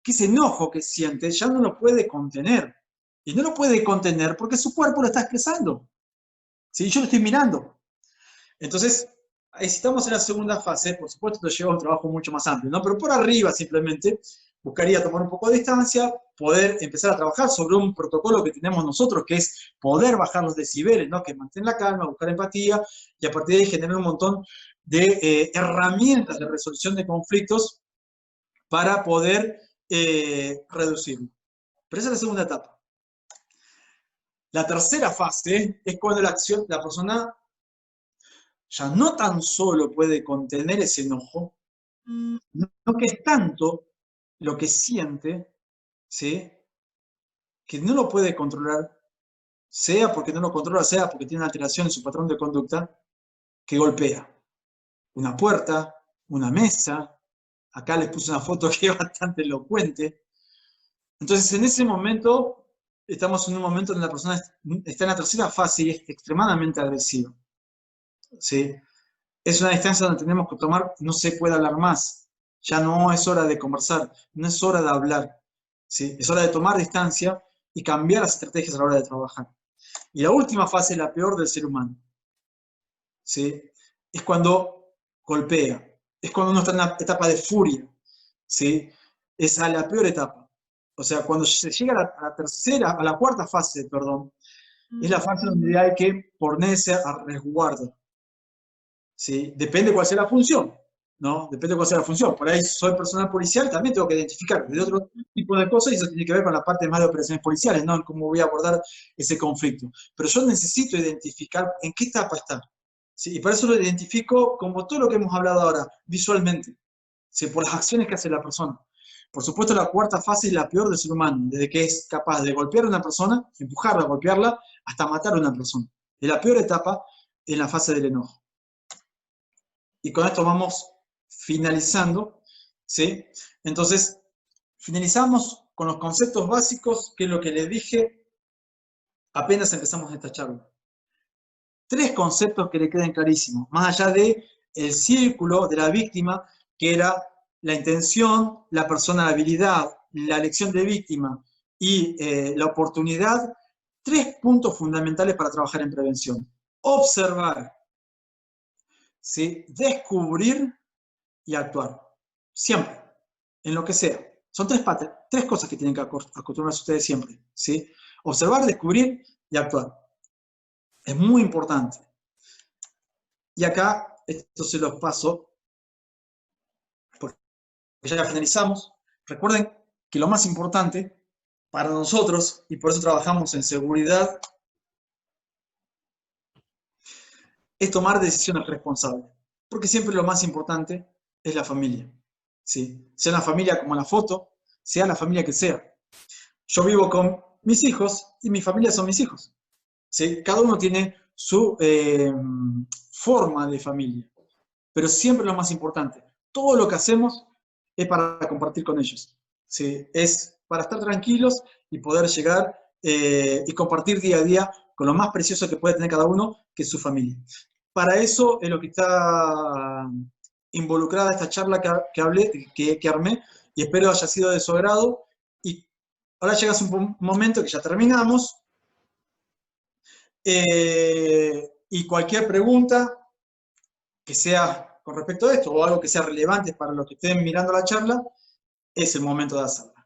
Que ese enojo que siente ya no lo puede contener. Y no lo puede contener porque su cuerpo lo está expresando. ¿Sí? Yo lo estoy mirando. Entonces, si estamos en la segunda fase, por supuesto, esto lleva a un trabajo mucho más amplio, ¿no? Pero por arriba, simplemente, buscaría tomar un poco de distancia, poder empezar a trabajar sobre un protocolo que tenemos nosotros, que es poder bajar los decibeles, ¿no? Que mantener la calma, buscar empatía, y a partir de ahí generar un montón de herramientas de resolución de conflictos para poder reducirlo. Pero esa es la segunda etapa. La tercera fase es cuando la persona ya no tan solo puede contener ese enojo, no que es tanto lo que siente, ¿sí? Que no lo puede controlar, sea porque no lo controla, sea porque tiene una alteración en su patrón de conducta, que golpea una puerta, una mesa. Acá les puse una foto que es bastante elocuente. Entonces, en ese momento, estamos en un momento donde la persona está en la tercera fase y es extremadamente agresiva. ¿Sí? Es una distancia donde tenemos que tomar, no se puede hablar más. Ya no es hora de conversar, no es hora de hablar. ¿Sí? Es hora de tomar distancia y cambiar las estrategias a la hora de trabajar. Y la última fase es la peor del ser humano. ¿Sí? Es cuando golpea, es cuando uno está en una etapa de furia. ¿Sí? Es a la peor etapa. O sea, cuando se llega a la cuarta fase, perdón, es la fase donde hay que ponerse a resguardo. ¿Sí? Depende cuál sea la función, ¿no? Depende cuál sea la función. Por ahí soy personal policial, también tengo que identificar de otro tipo de cosas y eso tiene que ver con la parte más de operaciones policiales, ¿no? En cómo voy a abordar ese conflicto. Pero yo necesito identificar en qué etapa está. ¿Sí? Y para eso lo identifico como todo lo que hemos hablado ahora, visualmente. ¿Sí? Por las acciones que hace la persona. Por supuesto, la cuarta fase es la peor del ser humano, desde que es capaz de golpear a una persona, empujarla, golpearla, hasta matar a una persona. Y la peor etapa es la fase del enojo. Y con esto vamos finalizando, ¿sí? Entonces, finalizamos con los conceptos básicos, que es lo que les dije apenas empezamos esta charla. 3 conceptos que le queden clarísimos, más allá de el círculo de la víctima, que era la intención, la personalidad, la elección de víctima y la oportunidad. 3 puntos fundamentales para trabajar en prevención. Observar, ¿sí? Descubrir y actuar. Siempre, en lo que sea. Son 3 cosas que tienen que acostumbrarse ustedes siempre, ¿sí? Observar, descubrir y actuar. Es muy importante. Y acá, esto se los paso, porque ya finalizamos. Recuerden que lo más importante para nosotros, y por eso trabajamos en seguridad, es tomar decisiones responsables. Porque siempre lo más importante es la familia. ¿Sí? Sea una familia como la foto, sea la familia que sea. Yo vivo con mis hijos y mi familia son mis hijos. ¿Sí? Cada uno tiene su forma de familia. Pero siempre lo más importante, todo lo que hacemos es para compartir con ellos. ¿Sí? Es para estar tranquilos y poder llegar y compartir día a día con lo más precioso que puede tener cada uno, que es su familia. Para eso es lo que está involucrada esta charla que armé, y espero haya sido de su agrado. Y ahora llega un momento que ya terminamos, y cualquier pregunta que sea con respecto a esto, o algo que sea relevante para los que estén mirando la charla, es el momento de hacerla.